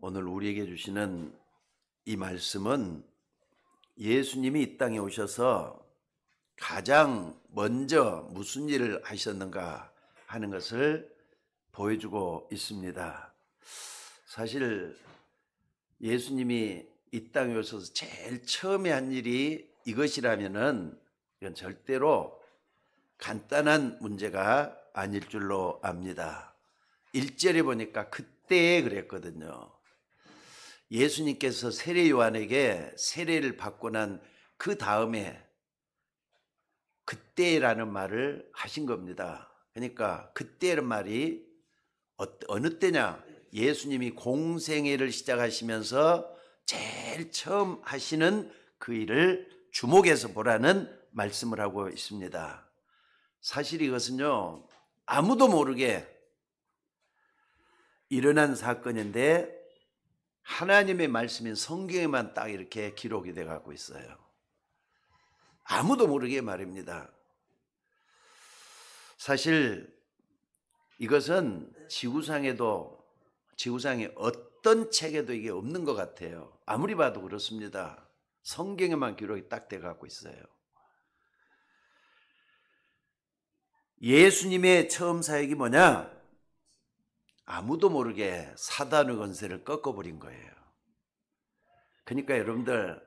오늘 우리에게 주시는 이 말씀은 예수님이 이 땅에 오셔서 가장 먼저 무슨 일을 하셨는가 하는 것을 보여주고 있습니다. 사실 예수님이 이 땅에 오셔서 제일 처음에 한 일이 이것이라면은 이건 절대로 간단한 문제가 아닐 줄로 압니다. 1절에 보니까 그때에 그랬거든요. 예수님께서 세례 요한에게 세례를 받고 난 그 다음에 그때라는 말을 하신 겁니다. 그러니까 그때라는 말이 어느 때냐? 예수님이 공생애를 시작하시면서 제일 처음 하시는 그 일을 주목해서 보라는 말씀을 하고 있습니다. 사실 이것은요, 아무도 모르게 일어난 사건인데 하나님의 말씀인 성경에만 딱 이렇게 기록이 되어 가고 있어요. 아무도 모르게 말입니다. 사실 이것은 지구상에 어떤 책에도 이게 없는 것 같아요. 아무리 봐도 그렇습니다. 성경에만 기록이 딱 되어 가고 있어요. 예수님의 처음 사역이 뭐냐? 아무도 모르게 사단의 권세를 꺾어버린 거예요. 그러니까 여러분들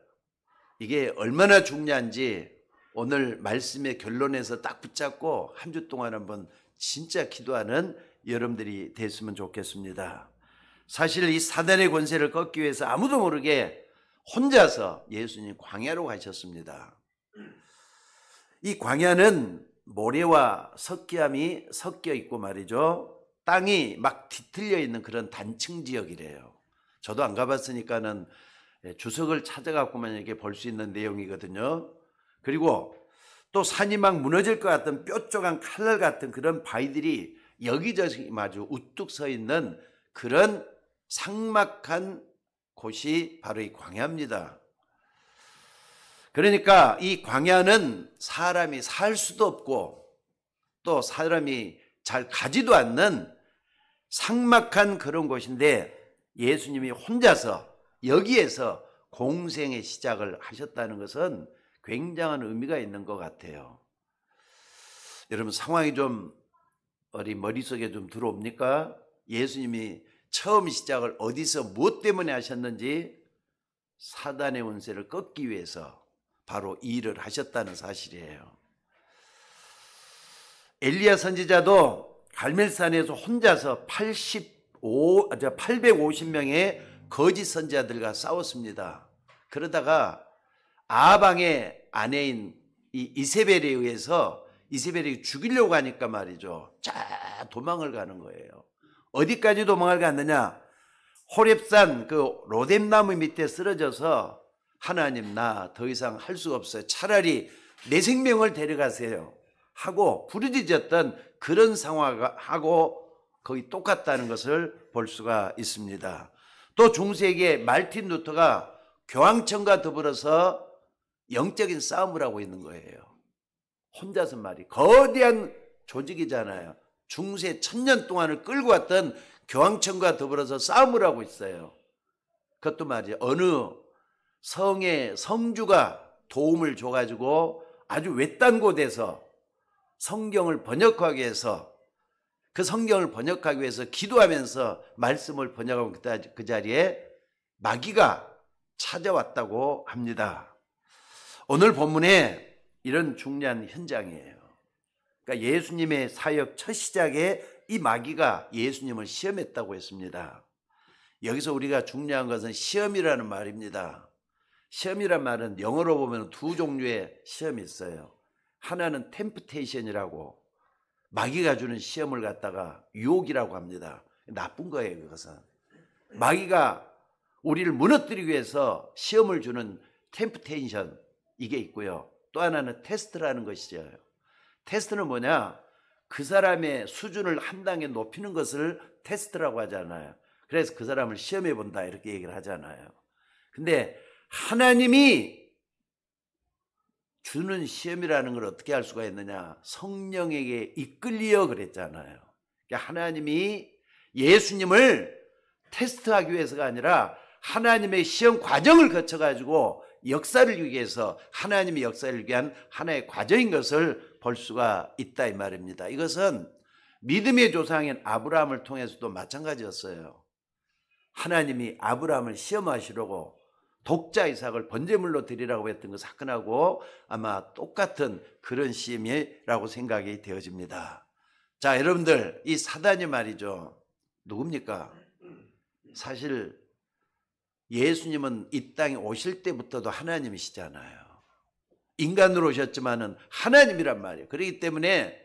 이게 얼마나 중요한지 오늘 말씀의 결론에서 딱 붙잡고 한 주 동안 한번 진짜 기도하는 여러분들이 됐으면 좋겠습니다. 사실 이 사단의 권세를 꺾기 위해서 아무도 모르게 혼자서 예수님 광야로 가셨습니다. 이 광야는 모래와 석기암이 섞여 있고 말이죠. 땅이 막 뒤틀려 있는 그런 단층 지역이래요. 저도 안 가봤으니까는 주석을 찾아갖고만 이렇게 볼 수 있는 내용이거든요. 그리고 또 산이 막 무너질 것 같은 뾰족한 칼날 같은 그런 바위들이 여기저기 마주 우뚝 서 있는 그런 삭막한 곳이 바로 이 광야입니다. 그러니까 이 광야는 사람이 살 수도 없고 또 사람이 잘 가지도 않는 삭막한 그런 곳인데 예수님이 혼자서 여기에서 공생의 시작을 하셨다는 것은 굉장한 의미가 있는 것 같아요. 여러분 상황이 좀 우리 머릿속에 좀 들어옵니까? 예수님이 처음 시작을 어디서 무엇 때문에 하셨는지 사단의 권세를 꺾기 위해서 바로 이 일을 하셨다는 사실이에요. 엘리야 선지자도 갈멜산에서 혼자서 850명의 거짓 선지자들과 싸웠습니다. 그러다가 아방의 아내인 이 이세벨에 의해서 이세벨이 죽이려고 하니까 말이죠. 자 도망을 가는 거예요. 어디까지 도망을 갔느냐? 호렙산 그 로뎀나무 밑에 쓰러져서 하나님 나 더 이상 할 수가 없어요. 차라리 내 생명을 데려가세요 하고 부르짖었던 그런 상황하고 거의 똑같다는 것을 볼 수가 있습니다. 또 중세기에 말틴 루터가 교황청과 더불어서 영적인 싸움을 하고 있는 거예요. 혼자서 말이 거대한 조직이잖아요. 중세 1000년 동안을 끌고 왔던 교황청과 더불어서 싸움을 하고 있어요. 그것도 말이에요. 어느 성의 성주가 도움을 줘가지고 아주 외딴 곳에서 성경을 번역하기 위해서 그 성경을 번역하기 위해서 기도하면서 말씀을 번역하고 그 자리에 마귀가 찾아왔다고 합니다. 오늘 본문에 이런 중요한 현장이에요. 그러니까 예수님의 사역 첫 시작에 이 마귀가 예수님을 시험했다고 했습니다. 여기서 우리가 중요한 것은 시험이라는 말입니다. 시험이란 말은 영어로 보면 두 종류의 시험이 있어요. 하나는 템프테이션이라고 마귀가 주는 시험을 갖다가 유혹이라고 합니다. 나쁜 거예요. 그것은 마귀가 우리를 무너뜨리기 위해서 시험을 주는 템프테이션 이게 있고요. 또 하나는 테스트라는 것이죠. 테스트는 뭐냐? 그 사람의 수준을 한 단계 높이는 것을 테스트라고 하잖아요. 그래서 그 사람을 시험해 본다 이렇게 얘기를 하잖아요. 근데 하나님이 주는 시험이라는 걸 어떻게 할 수가 있느냐? 성령에게 이끌려 그랬잖아요. 그러니까 하나님이 예수님을 테스트하기 위해서가 아니라 하나님의 시험 과정을 거쳐가지고 역사를 이루기 위해서 하나님의 역사를 이루기 위한 하나의 과정인 것을 볼 수가 있다 이 말입니다. 이것은 믿음의 조상인 아브라함을 통해서도 마찬가지였어요. 하나님이 아브라함을 시험하시려고 독자 이삭을 번제물로 드리라고 했던 그 사건하고 아마 똑같은 그런 시험이라고 생각이 되어집니다. 자, 여러분들, 이 사단이 말이죠. 누굽니까? 사실 예수님은 이 땅에 오실 때부터도 하나님이시잖아요. 인간으로 오셨지만은 하나님이란 말이에요. 그렇기 때문에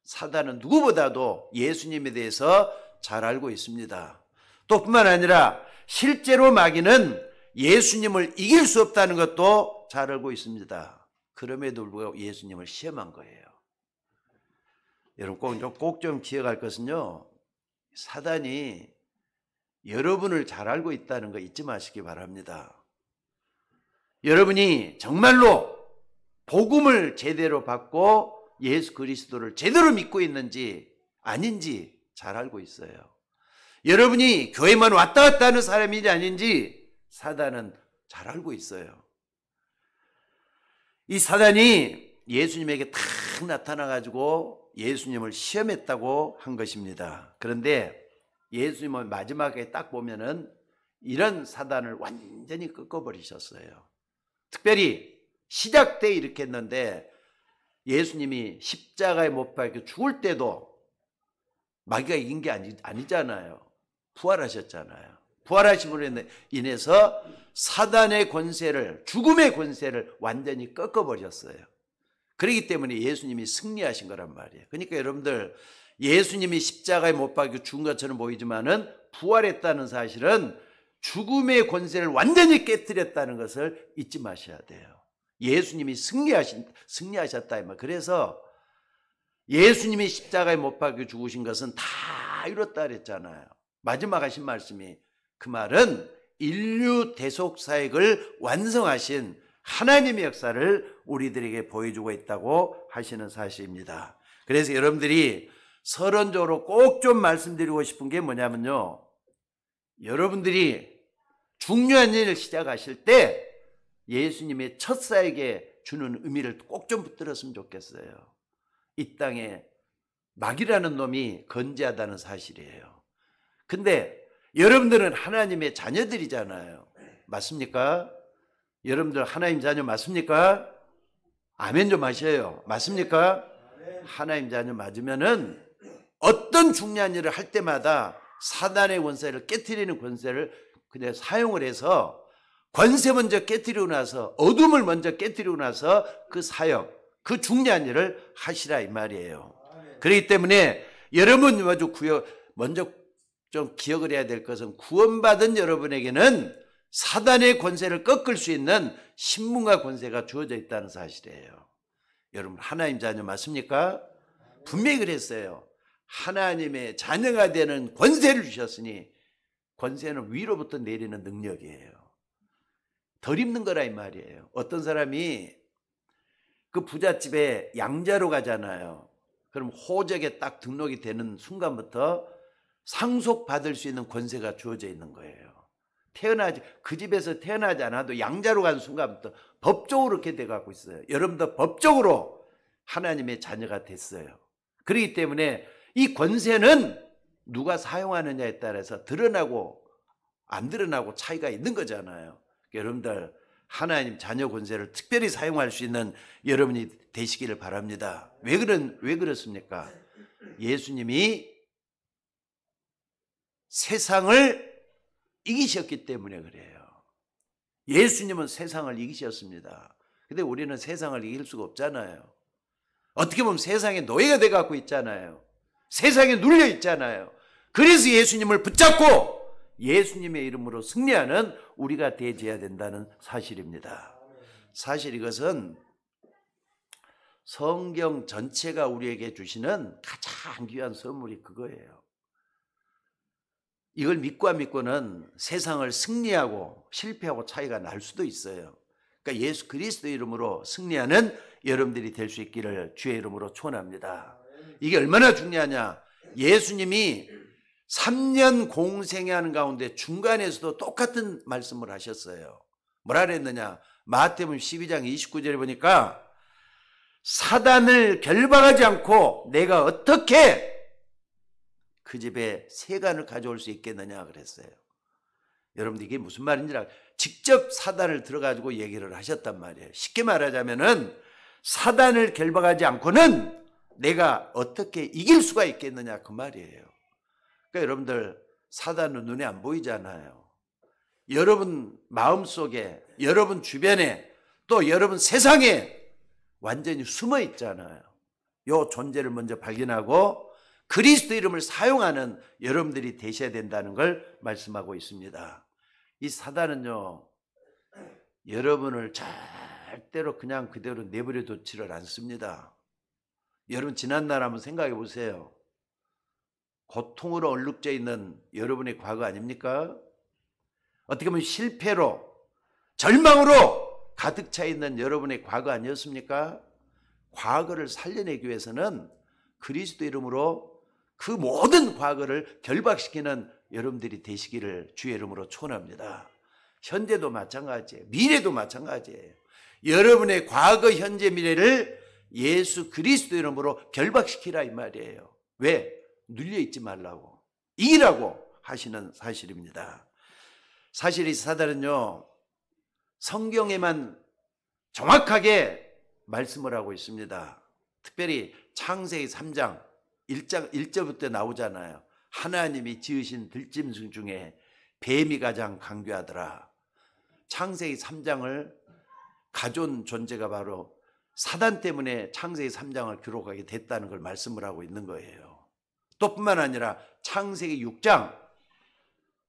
사단은 누구보다도 예수님에 대해서 잘 알고 있습니다. 또 뿐만 아니라 실제로 마귀는 예수님을 이길 수 없다는 것도 잘 알고 있습니다. 그럼에도 불구하고 예수님을 시험한 거예요. 여러분 꼭 좀 기억할 것은요, 사단이 여러분을 잘 알고 있다는 거 잊지 마시기 바랍니다. 여러분이 정말로 복음을 제대로 받고 예수 그리스도를 제대로 믿고 있는지 아닌지 잘 알고 있어요. 여러분이 교회만 왔다 갔다 하는 사람인지 아닌지 사단은 잘 알고 있어요. 이 사단이 예수님에게 탁 나타나가지고 예수님을 시험했다고 한 것입니다. 그런데 예수님은 마지막에 딱 보면은 이런 사단을 완전히 꺾어버리셨어요. 특별히 시작 때 이렇게 했는데 예수님이 십자가에 못 박혀 죽을 때도 마귀가 이긴 게 아니잖아요. 부활하셨잖아요. 부활하심으로 인해서 사단의 권세를, 죽음의 권세를 완전히 꺾어버렸어요. 그렇기 때문에 예수님이 승리하신 거란 말이에요. 그러니까 여러분들, 예수님이 십자가에 못 박혀 죽은 것처럼 보이지만은 부활했다는 사실은 죽음의 권세를 완전히 깨뜨렸다는 것을 잊지 마셔야 돼요. 예수님이 승리하셨다. 그래서 예수님이 십자가에 못 박혀 죽으신 것은 다 이뤘다 그랬잖아요. 마지막 하신 말씀이, 그 말은 인류 대속 사역을 완성하신 하나님의 역사를 우리들에게 보여주고 있다고 하시는 사실입니다. 그래서 여러분들이 서론적으로 꼭 좀 말씀드리고 싶은 게 뭐냐면요, 여러분들이 중요한 일을 시작하실 때 예수님의 첫 사역에 주는 의미를 꼭 좀 붙들었으면 좋겠어요. 이 땅에 마귀라는 놈이 건재하다는 사실이에요. 근데 여러분들은 하나님의 자녀들이잖아요. 맞습니까? 여러분들 하나님 자녀 맞습니까? 아멘 좀 하셔요. 맞습니까? 하나님 자녀 맞으면은 어떤 중요한 일을 할 때마다 사단의 권세를 깨트리는 권세를 그냥 사용을 해서 권세 먼저 깨트리고 나서, 어둠을 먼저 깨트리고 나서 그 사역, 그 중요한 일을 하시라 이 말이에요. 그렇기 때문에 여러분 먼저 좀 기억을 해야 될 것은, 구원받은 여러분에게는 사단의 권세를 꺾을 수 있는 신문과 권세가 주어져 있다는 사실이에요. 여러분 하나님 자녀 맞습니까? 분명히 그랬어요. 하나님의 자녀가 되는 권세를 주셨으니, 권세는 위로부터 내리는 능력이에요. 덜 입는 거라 이 말이에요. 어떤 사람이 그 부잣집에 양자로 가잖아요. 그럼 호적에 딱 등록이 되는 순간부터 상속받을 수 있는 권세가 주어져 있는 거예요. 그 집에서 태어나지 않아도 양자로 가는 순간부터 법적으로 그렇게 돼가고 있어요. 여러분도 법적으로 하나님의 자녀가 됐어요. 그렇기 때문에 이 권세는 누가 사용하느냐에 따라서 드러나고 안 드러나고 차이가 있는 거잖아요. 여러분들 하나님 자녀 권세를 특별히 사용할 수 있는 여러분이 되시기를 바랍니다. 왜 그렇습니까? 예수님이 세상을 이기셨기 때문에 그래요. 예수님은 세상을 이기셨습니다. 근데 우리는 세상을 이길 수가 없잖아요. 어떻게 보면 세상의 노예가 돼갖고 있잖아요. 세상에 눌려 있잖아요. 그래서 예수님을 붙잡고 예수님의 이름으로 승리하는 우리가 되어야 된다는 사실입니다. 사실 이것은 성경 전체가 우리에게 주시는 가장 귀한 선물이 그거예요. 이걸 믿고 안 믿고는 세상을 승리하고 실패하고 차이가 날 수도 있어요. 그러니까 예수 그리스도 이름으로 승리하는 여러분들이 될 수 있기를 주의 이름으로 축원합니다. 이게 얼마나 중요하냐. 예수님이 3년 공생하는 가운데 중간에서도 똑같은 말씀을 하셨어요. 뭐라 그랬느냐? 마태복음 12장 29절에 보니까 사단을 결박하지 않고 내가 어떻게 그 집에 세간을 가져올 수 있겠느냐 그랬어요. 여러분들 이게 무슨 말인지 직접 사단을 들어가지고 얘기를 하셨단 말이에요. 쉽게 말하자면은 사단을 결박하지 않고는 내가 어떻게 이길 수가 있겠느냐 그 말이에요. 그러니까 여러분들 사단은 눈에 안 보이잖아요. 여러분 마음속에, 여러분 주변에, 또 여러분 세상에 완전히 숨어 있잖아요. 이 존재를 먼저 발견하고 그리스도 이름을 사용하는 여러분들이 되셔야 된다는 걸 말씀하고 있습니다. 이 사단은요, 여러분을 절대로 그냥 그대로 내버려 두지를 않습니다. 여러분 지난날 한번 생각해 보세요. 고통으로 얼룩져 있는 여러분의 과거 아닙니까? 어떻게 보면 실패로, 절망으로 가득 차 있는 여러분의 과거 아니었습니까? 과거를 살려내기 위해서는 그리스도 이름으로 그 모든 과거를 결박시키는 여러분들이 되시기를 주의 이름으로 축원합니다. 현재도 마찬가지예요. 미래도 마찬가지예요. 여러분의 과거, 현재, 미래를 예수 그리스도 이름으로 결박시키라 이 말이에요. 왜? 눌려있지 말라고, 이기라고 하시는 사실입니다. 사실 이 사단은요, 성경에만 정확하게 말씀을 하고 있습니다. 특별히 창세기 3장 1절부터 나오잖아요. 하나님이 지으신 들짐승 중에 뱀이 가장 강교하더라. 창세기 3장을 가져온 존재가 바로 사단 때문에 창세기 3장을 기록하게 됐다는 걸 말씀을 하고 있는 거예요. 또 뿐만 아니라 창세기 6장,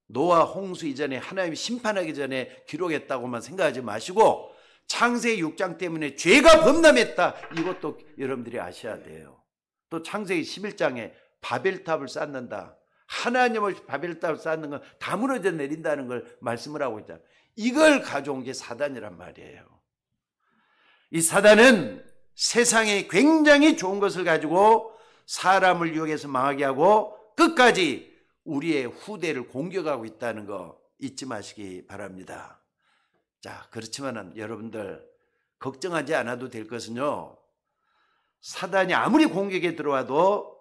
노아 홍수 이전에 하나님이 심판하기 전에 기록했다고만 생각하지 마시고 창세기 6장 때문에 죄가 범람했다, 이것도 여러분들이 아셔야 돼요. 또 창세기 11장에 바벨탑을 쌓는다, 하나님 없이 바벨탑을 쌓는 건 다 무너져 내린다는 걸 말씀을 하고 있다. 이걸 가져온 게 사단이란 말이에요. 이 사단은 세상에 굉장히 좋은 것을 가지고 사람을 유혹해서 망하게 하고 끝까지 우리의 후대를 공격하고 있다는 거 잊지 마시기 바랍니다. 자, 그렇지만 여러분들 걱정하지 않아도 될 것은요, 사단이 아무리 공격에 들어와도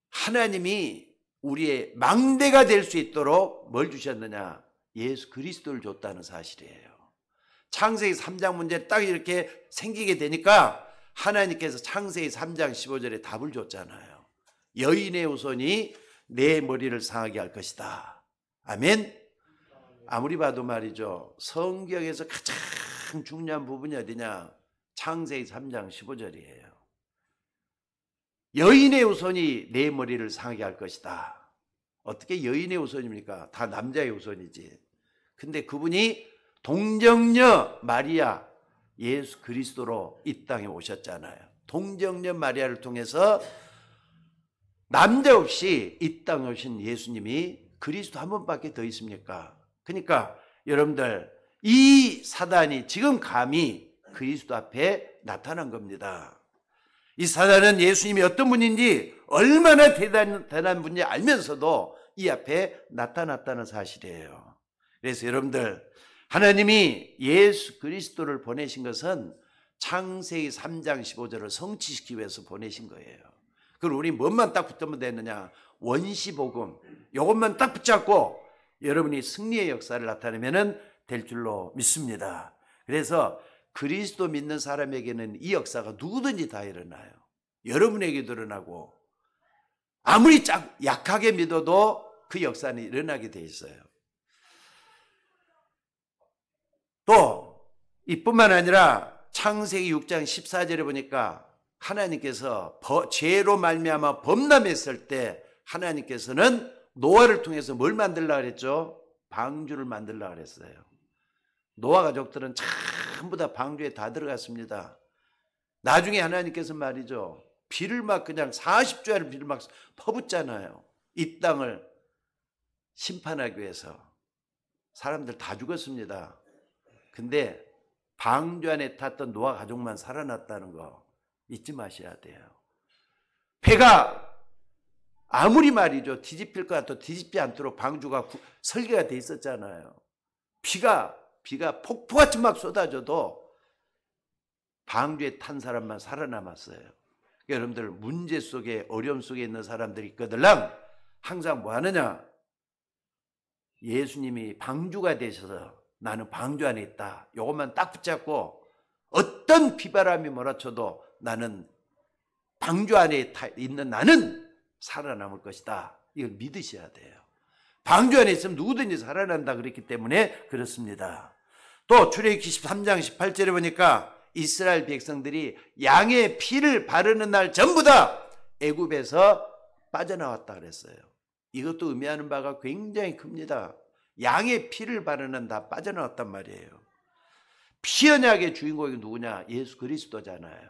하나님이 우리의 망대가 될 수 있도록 뭘 주셨느냐? 예수 그리스도를 줬다는 사실이에요. 창세기 3장 문제 딱 이렇게 생기게 되니까 하나님께서 창세기 3장 15절에 답을 줬잖아요. 여인의 후손이 내 머리를 상하게 할 것이다. 아멘. 아무리 봐도 말이죠, 성경에서 가장 중요한 부분이 어디냐? 창세기 3장 15절이에요. 여인의 후손이 내 머리를 상하게 할 것이다. 어떻게 여인의 후손입니까? 다 남자의 후손이지. 근데 그분이 동정녀 마리아 예수 그리스도로 이 땅에 오셨잖아요. 동정녀 마리아를 통해서 남자 없이 이 땅에 오신 예수님이 그리스도 한 번밖에 더 있습니까? 그러니까 여러분들, 이 사단이 지금 감히 그리스도 앞에 나타난 겁니다. 이 사단은 예수님이 어떤 분인지, 얼마나 대단한 분인지 알면서도 이 앞에 나타났다는 사실이에요. 그래서 여러분들, 하나님이 예수 그리스도를 보내신 것은 창세기 3장 15절을 성취시키기 위해서 보내신 거예요. 그럼 우리 뭐만 딱 붙으면 되느냐? 원시복음, 이것만 딱 붙잡고 여러분이 승리의 역사를 나타내면 될 줄로 믿습니다. 그래서 그리스도 믿는 사람에게는 이 역사가 누구든지 다 일어나요. 여러분에게도 일어나고, 아무리 약하게 믿어도 그 역사는 일어나게 돼 있어요. 또 이뿐만 아니라 창세기 6장 14절에 보니까 하나님께서 죄로 말미암아 범람했을 때 하나님께서는 노아를 통해서 뭘 만들려고 그랬죠? 방주를 만들려고 그랬어요. 노아 가족들은 전부 다 방주에 다 들어갔습니다. 나중에 하나님께서 말이죠, 비를 막 그냥 40주야를 비를 막 퍼붓잖아요. 이 땅을 심판하기 위해서. 사람들 다 죽었습니다. 근데 방주 안에 탔던 노아 가족만 살아났다는 거 잊지 마셔야 돼요. 배가 아무리 말이죠. 뒤집힐 것 같아도 뒤집지 않도록 방주가 설계가 돼 있었잖아요. 비가 폭포같이 막 쏟아져도 방주에 탄 사람만 살아남았어요. 여러분들 문제 속에 어려움 속에 있는 사람들이 있거들랑 항상 뭐 하느냐? 예수님이 방주가 되셔서 나는 방주 안에 있다. 이것만 딱 붙잡고 어떤 비바람이 몰아쳐도 나는 방주 안에 있는 나는 살아남을 것이다. 이걸 믿으셔야 돼요. 방주 안에 있으면 누구든지 살아난다 그랬기 때문에 그렇습니다. 또 출애굽기 13장 18절에 보니까 이스라엘 백성들이 양의 피를 바르는 날 전부 다 애굽에서 빠져나왔다 그랬어요. 이것도 의미하는 바가 굉장히 큽니다. 양의 피를 바르는 다 빠져나왔단 말이에요. 피 언약의 주인공이 누구냐? 예수 그리스도잖아요.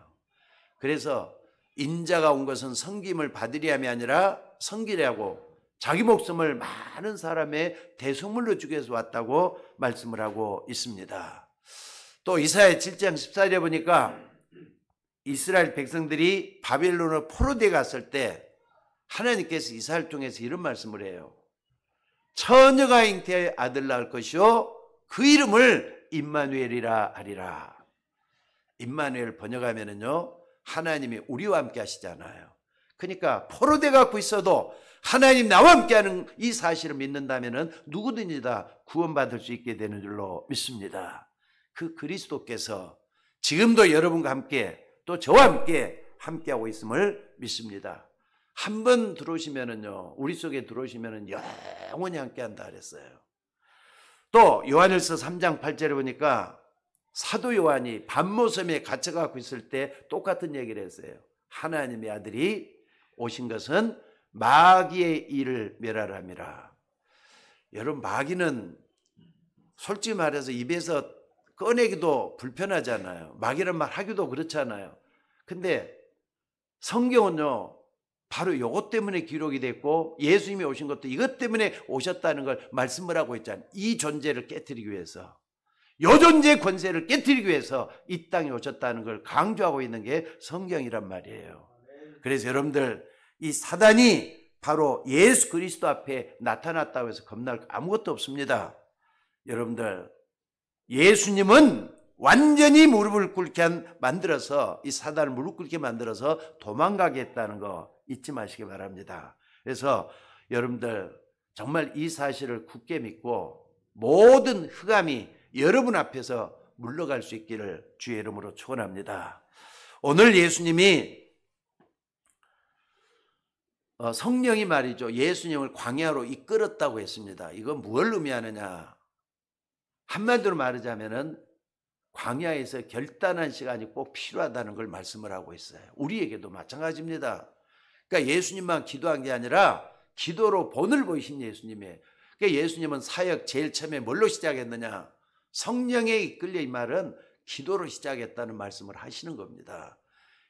그래서 인자가 온 것은 섬김을 받으려 함이 아니라 섬기려고 자기 목숨을 많은 사람의 대속물로 주기 위해서 왔다고 말씀을 하고 있습니다. 또 이사야 7장 14절에 보니까 이스라엘 백성들이 바벨론으로 포로되어 갔을 때 하나님께서 이사야를 통해서 이런 말씀을 해요. 처녀가 잉태의 아들 낳을 것이요 그 이름을 임마누엘이라 하리라. 임마누엘 번역하면은요 하나님이 우리와 함께 하시잖아요. 그러니까 포로돼 갖고 있어도 하나님 나와 함께하는 이 사실을 믿는다면은 누구든지 다 구원받을 수 있게 되는 줄로 믿습니다. 그 그리스도께서 지금도 여러분과 함께 또 저와 함께하고 있음을 믿습니다. 한 번 들어오시면은요 우리 속에 들어오시면은 영원히 함께한다 그랬어요. 또 요한일서 3장 8절에 보니까 사도 요한이 밤모섬에 갇혀갖고 있을 때 똑같은 얘기를 했어요. 하나님의 아들이 오신 것은 마귀의 일을 멸하려 함이라. 여러분 마귀는 솔직히 말해서 입에서 꺼내기도 불편하잖아요. 마귀란 말 하기도 그렇잖아요. 근데 성경은요 바로 이것 때문에 기록이 됐고 예수님이 오신 것도 이것 때문에 오셨다는 걸 말씀을 하고 있잖아요. 이 존재를 깨트리기 위해서, 이 존재의 권세를 깨트리기 위해서 이 땅에 오셨다는 걸 강조하고 있는 게 성경이란 말이에요. 그래서 여러분들 이 사단이 바로 예수 그리스도 앞에 나타났다고 해서 겁날 아무것도 없습니다. 여러분들 예수님은 완전히 무릎을 꿇게 만들어서 이 사단을 무릎 꿇게 만들어서 도망가게 했다는 거 잊지 마시기 바랍니다. 그래서 여러분들 정말 이 사실을 굳게 믿고 모든 흑암이 여러분 앞에서 물러갈 수 있기를 주의 이름으로 축원합니다. 오늘 예수님이 성령이 말이죠. 예수님을 광야로 이끌었다고 했습니다. 이건 무엇을 의미하느냐? 한마디로 말하자면은 광야에서 결단한 시간이 꼭 필요하다는 걸 말씀을 하고 있어요. 우리에게도 마찬가지입니다. 그러니까 예수님만 기도한 게 아니라 기도로 본을 보이신 예수님이에요. 그러니까 예수님은 사역 제일 처음에 뭘로 시작했느냐? 성령에 이끌려 이 말은 기도로 시작했다는 말씀을 하시는 겁니다.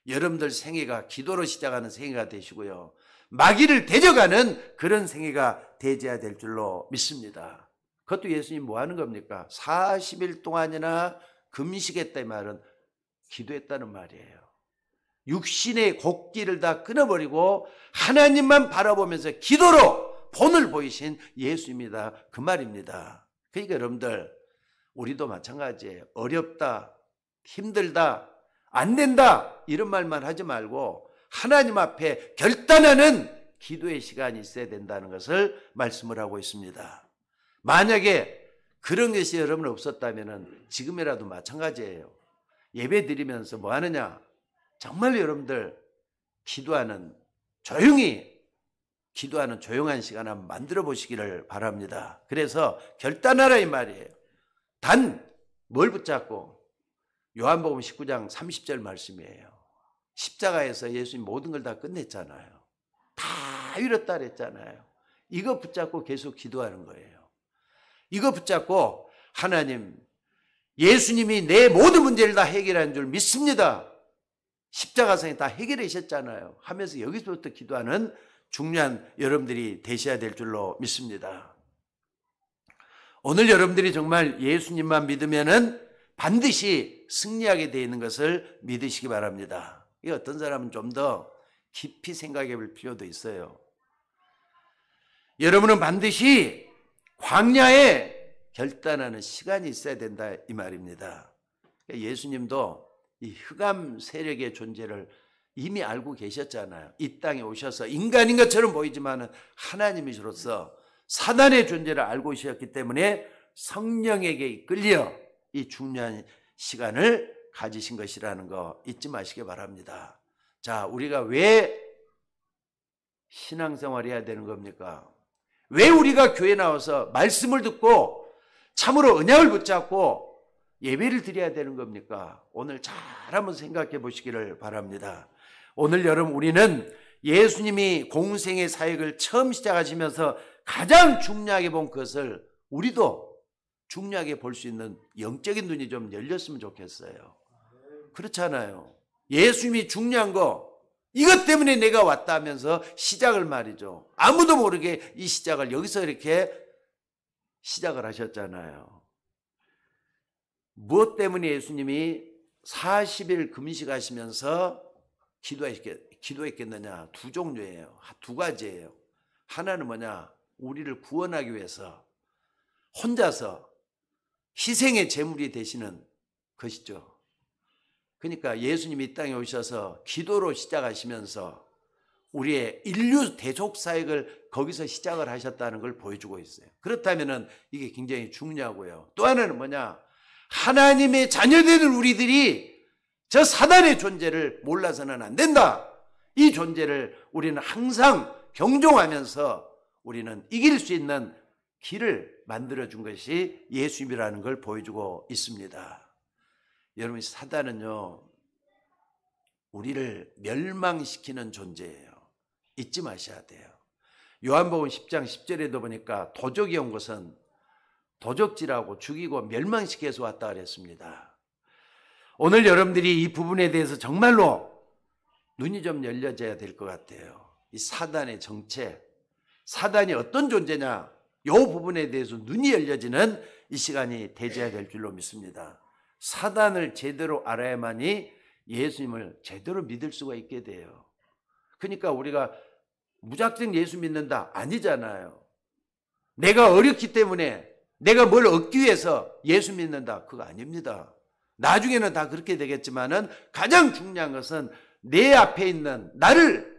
여러분들 생애가 기도로 시작하는 생애가 되시고요. 마귀를 대적하는 그런 생애가 되어야 될 줄로 믿습니다. 그것도 예수님 뭐 하는 겁니까? 40일 동안이나 금식했다 이 말은 기도했다는 말이에요. 육신의 곡기를 다 끊어버리고 하나님만 바라보면서 기도로 본을 보이신 예수입니다. 그 말입니다. 그러니까 여러분들 우리도 마찬가지예요. 어렵다, 힘들다, 안 된다 이런 말만 하지 말고 하나님 앞에 결단하는 기도의 시간이 있어야 된다는 것을 말씀을 하고 있습니다. 만약에 그런 것이 여러분 없었다면 지금이라도 마찬가지예요. 예배 드리면서 뭐 하느냐? 정말 여러분들 기도하는 조용히 기도하는 조용한 시간 한번 만들어 보시기를 바랍니다. 그래서 결단하라 이 말이에요. 단 뭘 붙잡고? 요한복음 19장 30절 말씀이에요. 십자가에서 예수님 모든 걸 다 끝냈잖아요. 다 이뤘다 그랬잖아요. 이거 붙잡고 계속 기도하는 거예요. 이거 붙잡고 하나님 예수님이 내 모든 문제를 다 해결하는 줄 믿습니다. 십자가상에 다 해결하셨잖아요. 하면서 여기서부터 기도하는 중요한 여러분들이 되셔야 될 줄로 믿습니다. 오늘 여러분들이 정말 예수님만 믿으면은 반드시 승리하게 되어 있는 것을 믿으시기 바랍니다. 이 어떤 사람은 좀 더 깊이 생각해 볼 필요도 있어요. 여러분은 반드시 광야에 결단하는 시간이 있어야 된다 이 말입니다. 예수님도 이 흑암 세력의 존재를 이미 알고 계셨잖아요. 이 땅에 오셔서 인간인 것처럼 보이지만 하나님이시로서 사단의 존재를 알고 계셨기 때문에 성령에게 이끌려 이 중요한 시간을 가지신 것이라는 거 잊지 마시기 바랍니다. 자, 우리가 왜 신앙생활 해야 되는 겁니까? 왜 우리가 교회 나와서 말씀을 듣고 참으로 언약을 붙잡고 예배를 드려야 되는 겁니까? 오늘 잘 한번 생각해 보시기를 바랍니다. 오늘 여러분, 우리는 예수님이 공생의 사역을 처음 시작하시면서 가장 중요하게 본 것을 우리도 중요하게 볼 수 있는 영적인 눈이 좀 열렸으면 좋겠어요. 그렇잖아요. 예수님이 중요한 거, 이것 때문에 내가 왔다 하면서 시작을 말이죠. 아무도 모르게 이 시작을 여기서 이렇게 시작을 하셨잖아요. 무엇 때문에 예수님이 40일 금식하시면서 기도했겠느냐? 두 종류예요. 두 가지예요. 하나는 뭐냐? 우리를 구원하기 위해서 혼자서 희생의 제물이 되시는 것이죠. 그러니까 예수님이 이 땅에 오셔서 기도로 시작하시면서 우리의 인류 대속 사역을 거기서 시작을 하셨다는 걸 보여주고 있어요. 그렇다면 이게 굉장히 중요하고요. 또 하나는 뭐냐? 하나님의 자녀되는 우리들이 저 사단의 존재를 몰라서는 안 된다. 이 존재를 우리는 항상 경종하면서 우리는 이길 수 있는 길을 만들어준 것이 예수님이라는 걸 보여주고 있습니다. 여러분, 사단은요, 우리를 멸망시키는 존재예요. 잊지 마셔야 돼요. 요한복음 10장 10절에도 보니까 도적이 온 것은 도적질하고 죽이고 멸망시켜서 왔다 그랬습니다. 오늘 여러분들이 이 부분에 대해서 정말로 눈이 좀 열려져야 될 것 같아요. 이 사단의 정체, 사단이 어떤 존재냐, 이 부분에 대해서 눈이 열려지는 이 시간이 되어야 될 줄로 믿습니다. 사단을 제대로 알아야만이 예수님을 제대로 믿을 수가 있게 돼요. 그러니까 우리가 무작정 예수 믿는다 아니잖아요. 내가 어렵기 때문에 내가 뭘 얻기 위해서 예수 믿는다 그거 아닙니다. 나중에는 다 그렇게 되겠지만은 가장 중요한 것은 내 앞에 있는 나를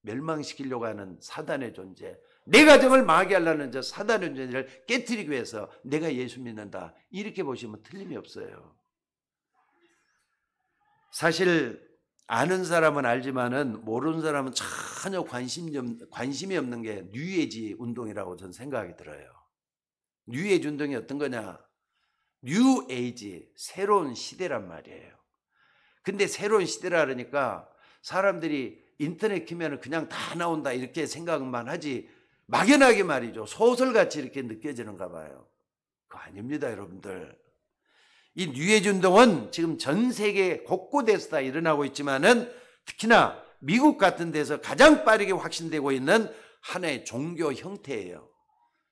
멸망시키려고 하는 사단의 존재, 내 가정을 망하게 하려는 저 사단의 존재를 깨트리기 위해서 내가 예수 믿는다 이렇게 보시면 틀림이 없어요. 사실 아는 사람은 알지만은 모르는 사람은 전혀 관심이 없는 게 뉴에이지 운동이라고 저는 생각이 들어요. 뉴에이지 운동이 어떤 거냐? 뉴에이지, 새로운 시대란 말이에요. 근데 새로운 시대라 그러니까 사람들이 인터넷 키면 그냥 다 나온다 이렇게 생각만 하지 막연하게 말이죠. 소설같이 이렇게 느껴지는가 봐요. 그거 아닙니다, 여러분들. 이 뉴에이지 운동은 지금 전 세계 곳곳에서 다 일어나고 있지만은 특히나 미국 같은 데서 가장 빠르게 확신되고 있는 하나의 종교 형태예요.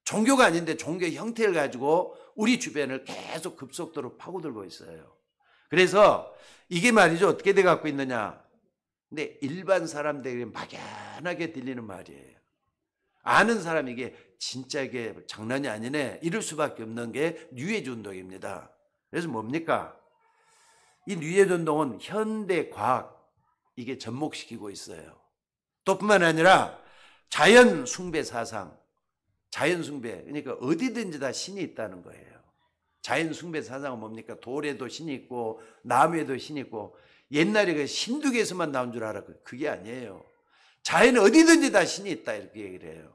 종교가 아닌데 종교 형태를 가지고 우리 주변을 계속 급속도로 파고들고 있어요. 그래서 이게 말이죠. 어떻게 돼 갖고 있느냐. 근데 일반 사람들에게 막연하게 들리는 말이에요. 아는 사람이 이게 진짜 이게 장난이 아니네 이럴 수밖에 없는 게 뉴에이지 운동입니다. 그래서 뭡니까? 이 뉴에이지 운동은 현대 과학 이게 접목시키고 있어요. 또 뿐만 아니라 자연 숭배 사상, 자연 숭배, 그러니까 어디든지 다 신이 있다는 거예요. 자연 숭배 사상은 뭡니까? 돌에도 신이 있고 나무에도 신이 있고 옛날에 그 신두개에서만 나온 줄 알았고 그게 아니에요. 자연 어디든지 다 신이 있다 이렇게 얘기를 해요.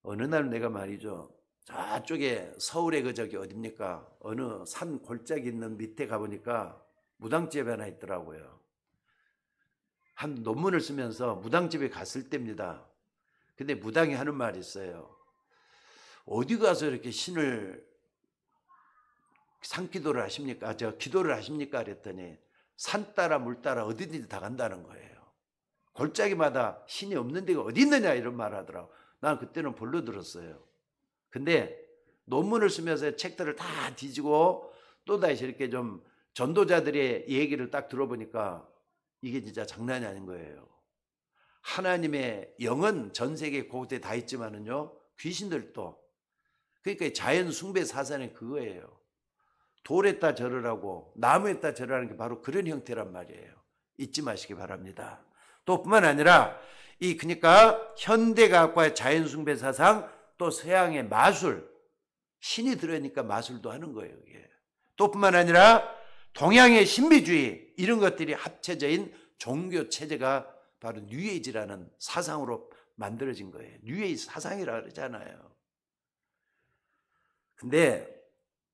어느 날 내가 말이죠. 저쪽에 서울에 그 저기 어딥니까? 어느 산 골짜기 있는 밑에 가보니까 무당집이 하나 있더라고요. 한 논문을 쓰면서 무당집에 갔을 때입니다. 근데 무당이 하는 말이 있어요. 어디 가서 이렇게 신을 산기도를 하십니까? 기도를 하십니까? 그랬더니 산 따라 물 따라 어디든지 다 간다는 거예요. 골짜기마다 신이 없는 데가 어디 있느냐 이런 말 하더라고. 난 그때는 별로 들었어요. 근데 논문을 쓰면서 책들을 다 뒤지고 또다시 이렇게 좀 전도자들의 얘기를 딱 들어보니까 이게 진짜 장난이 아닌 거예요. 하나님의 영은 전 세계 곳곳에 다 있지만은요, 귀신들도. 그러니까 자연 숭배 사상이 그거예요. 돌에다 절으라고, 나무에다 절으라는 게 바로 그런 형태란 말이에요. 잊지 마시기 바랍니다. 또 뿐만 아니라 그러니까 현대과학과의 자연 숭배 사상, 또 서양의 마술, 신이 들어오니까 마술도 하는 거예요. 이게. 또 뿐만 아니라 동양의 신비주의, 이런 것들이 합쳐진 종교 체제가 바로 뉴에이지라는 사상으로 만들어진 거예요. 뉴에이지 사상이라고 그러잖아요. 근데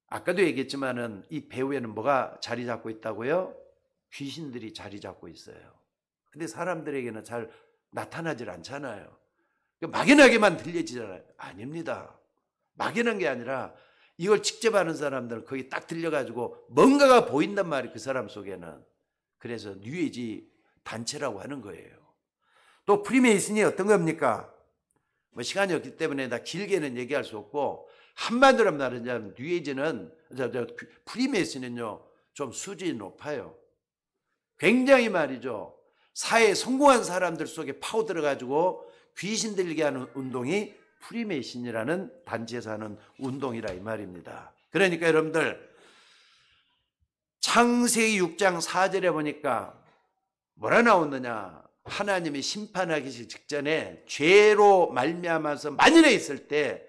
아까도 얘기했지만은 이 배후에는 뭐가 자리 잡고 있다고요? 귀신들이 자리 잡고 있어요. 근데 사람들에게는 잘 나타나질 않잖아요. 막연하게만 들려지잖아요. 아닙니다. 막연한 게 아니라 이걸 직접 하는 사람들은 거기 딱 들려가지고 뭔가가 보인단 말이에요. 그 사람 속에는. 그래서 뉴에이지 단체라고 하는 거예요. 또 프리메이슨이 어떤 겁니까? 뭐 시간이 없기 때문에 다 길게는 얘기할 수 없고, 한마디로 말하자면 뉴에이지는, 프리메이슨은요 좀 수준이 높아요. 굉장히 말이죠, 사회에 성공한 사람들 속에 파고들어가지고 귀신 들게 하는 운동이 프리메이슨이라는 단체에서 하는 운동이라 이 말입니다. 그러니까 여러분들, 창세기 6장 4절에 보니까 뭐라 나오느냐? 하나님이 심판하기 직전에 죄로 말미암아서 만연해 있을 때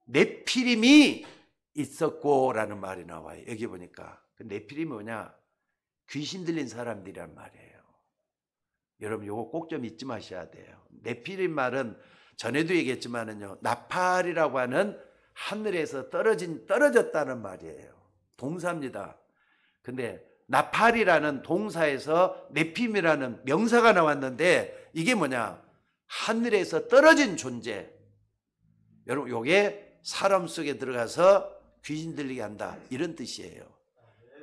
네피림이 있었고라는 말이 나와요. 여기 보니까 네피림이 뭐냐? 귀신 들린 사람들이란 말이에요. 여러분 요거 꼭 좀 잊지 마셔야 돼요. 네피림 말은 전에도 얘기했지만은요, 나팔이라고 하는 하늘에서 떨어졌다는 말이에요. 동사입니다. 근데 나팔이라는 동사에서 네피림이라는 명사가 나왔는데, 이게 뭐냐? 하늘에서 떨어진 존재. 여러분 요게 사람 속에 들어가서 귀신 들리게 한다, 이런 뜻이에요.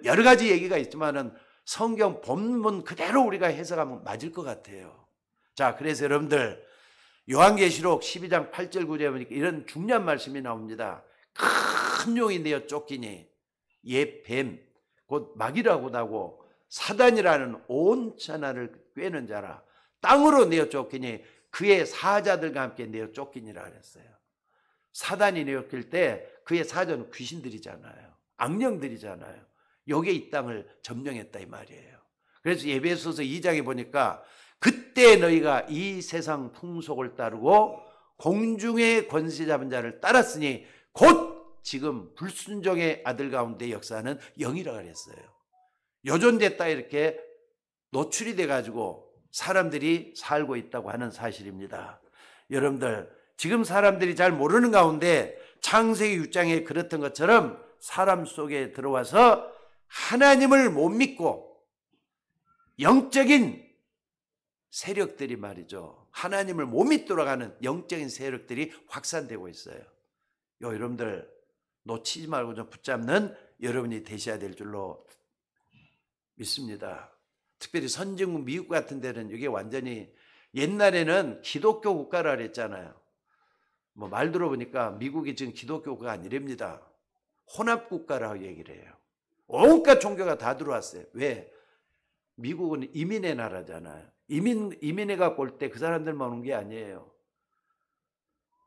여러 가지 얘기가 있지만은 성경 본문 그대로 우리가 해석하면 맞을 것 같아요. 자, 그래서 여러분들 요한계시록 12장 8절 9절에 보니까 이런 중요한 말씀이 나옵니다. 큰 용이 내어 쫓기니 옛 뱀, 곧 마귀라고도 하고 사단이라는 온 천하를 꿰는 자라 땅으로 내어 쫓기니 그의 사자들과 함께 내어 쫓기니라 그랬어요. 사단이 내어 쫓길 때 그의 사자는 귀신들이잖아요. 악령들이잖아요. 여기에 이 땅을 점령했다 이 말이에요. 그래서 에베소서 2장에 보니까 그때 너희가 이 세상 풍속을 따르고 공중의 권세 잡은 자를 따랐으니 곧 지금 불순종의 아들 가운데 역사하는 영이라 그랬어요. 요존됐다 이렇게 노출이 돼가지고 사람들이 살고 있다고 하는 사실입니다. 여러분들 지금 사람들이 잘 모르는 가운데 창세기 6장에 그랬던 것처럼 사람 속에 들어와서 하나님을 못 믿고 영적인 세력들이 말이죠, 하나님을 못 믿도록 하는 영적인 세력들이 확산되고 있어요. 여러분들 놓치지 말고 좀 붙잡는 여러분이 되셔야 될 줄로 믿습니다. 특별히 선진국 미국 같은 데는 이게 완전히, 옛날에는 기독교 국가라 그랬잖아요. 뭐 말 들어보니까 미국이 지금 기독교 국가가 아니랍니다. 혼합국가라고 얘기를 해요. 온갖 종교가 다 들어왔어요. 왜? 미국은 이민의 나라잖아요. 이민해 갖고 올 때 그 사람들만 온 게 아니에요.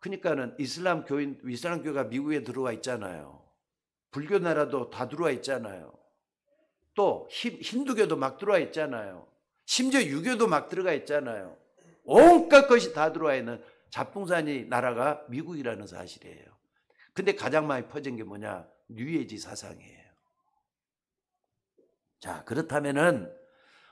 그러니까는 이슬람교가 미국에 들어와 있잖아요. 불교 나라도 다 들어와 있잖아요. 또 힌두교도 막 들어와 있잖아요. 심지어 유교도 막 들어가 있잖아요. 온갖 것이 다 들어와 있는 잡풍산이 나라가 미국이라는 사실이에요. 근데 가장 많이 퍼진 게 뭐냐? 뉴에이지 사상이에요. 자, 그렇다면은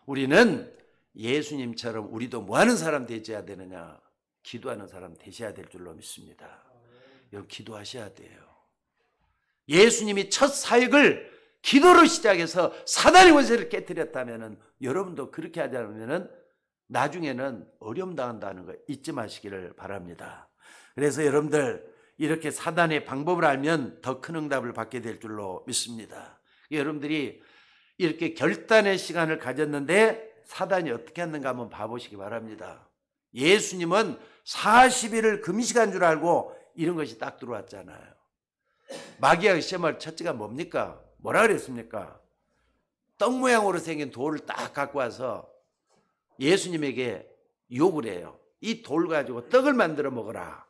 우리는 예수님처럼 우리도 뭐 하는 사람 되셔야 되느냐? 기도하는 사람 되셔야 될 줄로 믿습니다. 여러분 기도하셔야 돼요. 예수님이 첫 사역을 기도로 시작해서 사단의 권세를 깨뜨렸다면은, 여러분도 그렇게 하지 않으면은 나중에는 어려움 당한다는 거 잊지 마시기를 바랍니다. 그래서 여러분들 이렇게 사단의 방법을 알면 더 큰 응답을 받게 될 줄로 믿습니다. 여러분들이 이렇게 결단의 시간을 가졌는데 사단이 어떻게 했는가 한번 봐보시기 바랍니다. 예수님은 40일을 금식한 줄 알고 이런 것이 딱 들어왔잖아요. 마귀가 시험할 첫째가 뭡니까? 뭐라 그랬습니까? 떡 모양으로 생긴 돌을 딱 갖고 와서 예수님에게 욕을 해요. 이 돌 가지고 떡을 만들어 먹어라.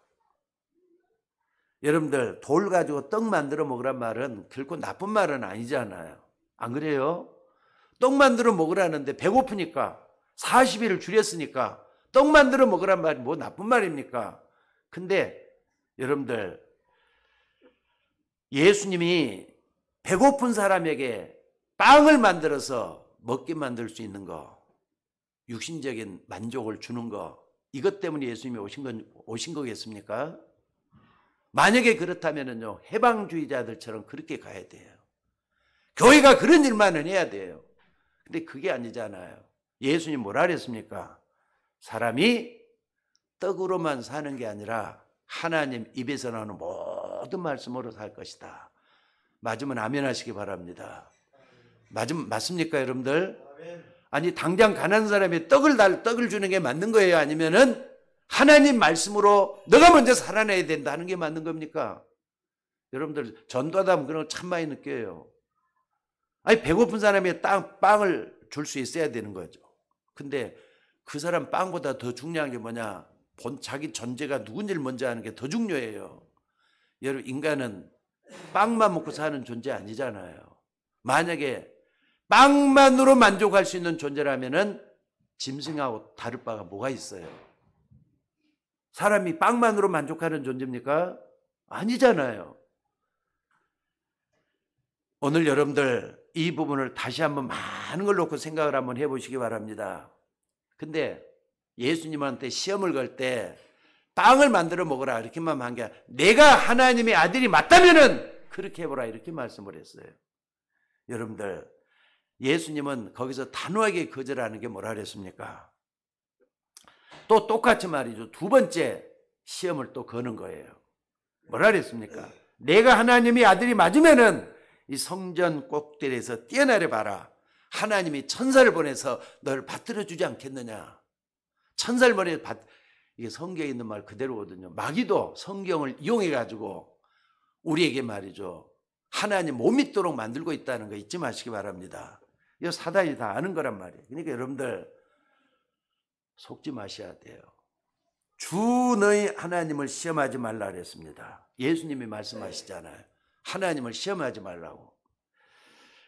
여러분들, 돌 가지고 떡 만들어 먹으란 말은 결코 나쁜 말은 아니잖아요. 안 그래요? 떡 만들어 먹으라는데 배고프니까 40일을 줄였으니까 떡 만들어 먹으란 말이 뭐 나쁜 말입니까? 근데 여러분들, 예수님이 배고픈 사람에게 빵을 만들어서 먹게 만들 수 있는 거, 육신적인 만족을 주는 거, 이것 때문에 예수님이 오신 거겠습니까? 만약에 그렇다면요, 해방주의자들처럼 그렇게 가야 돼요. 교회가 그런 일만은 해야 돼요. 근데 그게 아니잖아요. 예수님 뭐라 그랬습니까? 사람이 떡으로만 사는 게 아니라 하나님 입에서 나오는 모든 말씀으로 살 것이다. 맞으면 아멘 하시기 바랍니다. 맞습니까, 여러분들? 아니, 당장 가난한 사람이 떡을 주는 게 맞는 거예요? 아니면은 하나님 말씀으로 너가 먼저 살아내야 된다는 게 맞는 겁니까? 여러분들, 전도하다 보면 그런 거 참 많이 느껴요. 아니, 배고픈 사람이 빵을 줄 수 있어야 되는 거죠. 근데 그 사람 빵보다 더 중요한 게 뭐냐? 자기 존재가 누군지를 먼저 아는 게 더 중요해요. 여러분, 인간은 빵만 먹고 사는 존재 아니잖아요. 만약에 빵만으로 만족할 수 있는 존재라면은 짐승하고 다를 바가 뭐가 있어요? 사람이 빵만으로 만족하는 존재입니까? 아니잖아요. 오늘 여러분들 이 부분을 다시 한번 많은 걸 놓고 생각을 한번 해보시기 바랍니다. 근데 예수님한테 시험을 걸 때 빵을 만들어 먹어라 이렇게만 한 게 아니라 내가 하나님의 아들이 맞다면은 그렇게 해보라 이렇게 말씀을 했어요. 여러분들, 예수님은 거기서 단호하게 거절하는 게 뭐라 그랬습니까? 또 똑같이 말이죠. 두 번째 시험을 또 거는 거예요. 뭐라 그랬습니까? 내가 하나님의 아들이 맞으면은 이 성전 꼭대기에서 뛰어내려 봐라. 하나님이 천사를 보내서 너를 받들어 주지 않겠느냐. 천사를 보내서 이게 성경에 있는 말 그대로거든요. 마귀도 성경을 이용해 가지고 우리에게 말이죠, 하나님 못 믿도록 만들고 있다는 거 잊지 마시기 바랍니다. 이거 사단이 다 아는 거란 말이에요. 그러니까 여러분들 속지 마셔야 돼요. 주 너희 하나님을 시험하지 말라 그랬습니다. 예수님이 말씀하시잖아요. 하나님을 시험하지 말라고.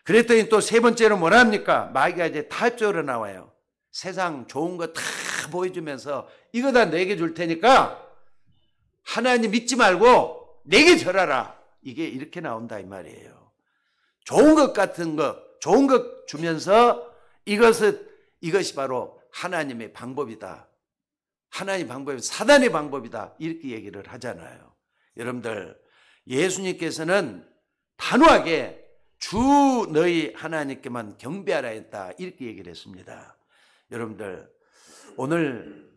그랬더니 또 세 번째로 뭐라 합니까? 마귀가 이제 타협적으로 나와요. 세상 좋은 거 다 보여주면서 이거 다 내게 줄 테니까 하나님 믿지 말고 내게 절하라. 이게 이렇게 나온다 이 말이에요. 좋은 것 같은 거, 좋은 것 주면서 이것이 바로 하나님의 방법이다. 하나님의 방법이 사단의 방법이다. 이렇게 얘기를 하잖아요. 여러분들, 예수님께서는 단호하게 주 너희 하나님께만 경배하라 했다. 이렇게 얘기를 했습니다. 여러분들, 오늘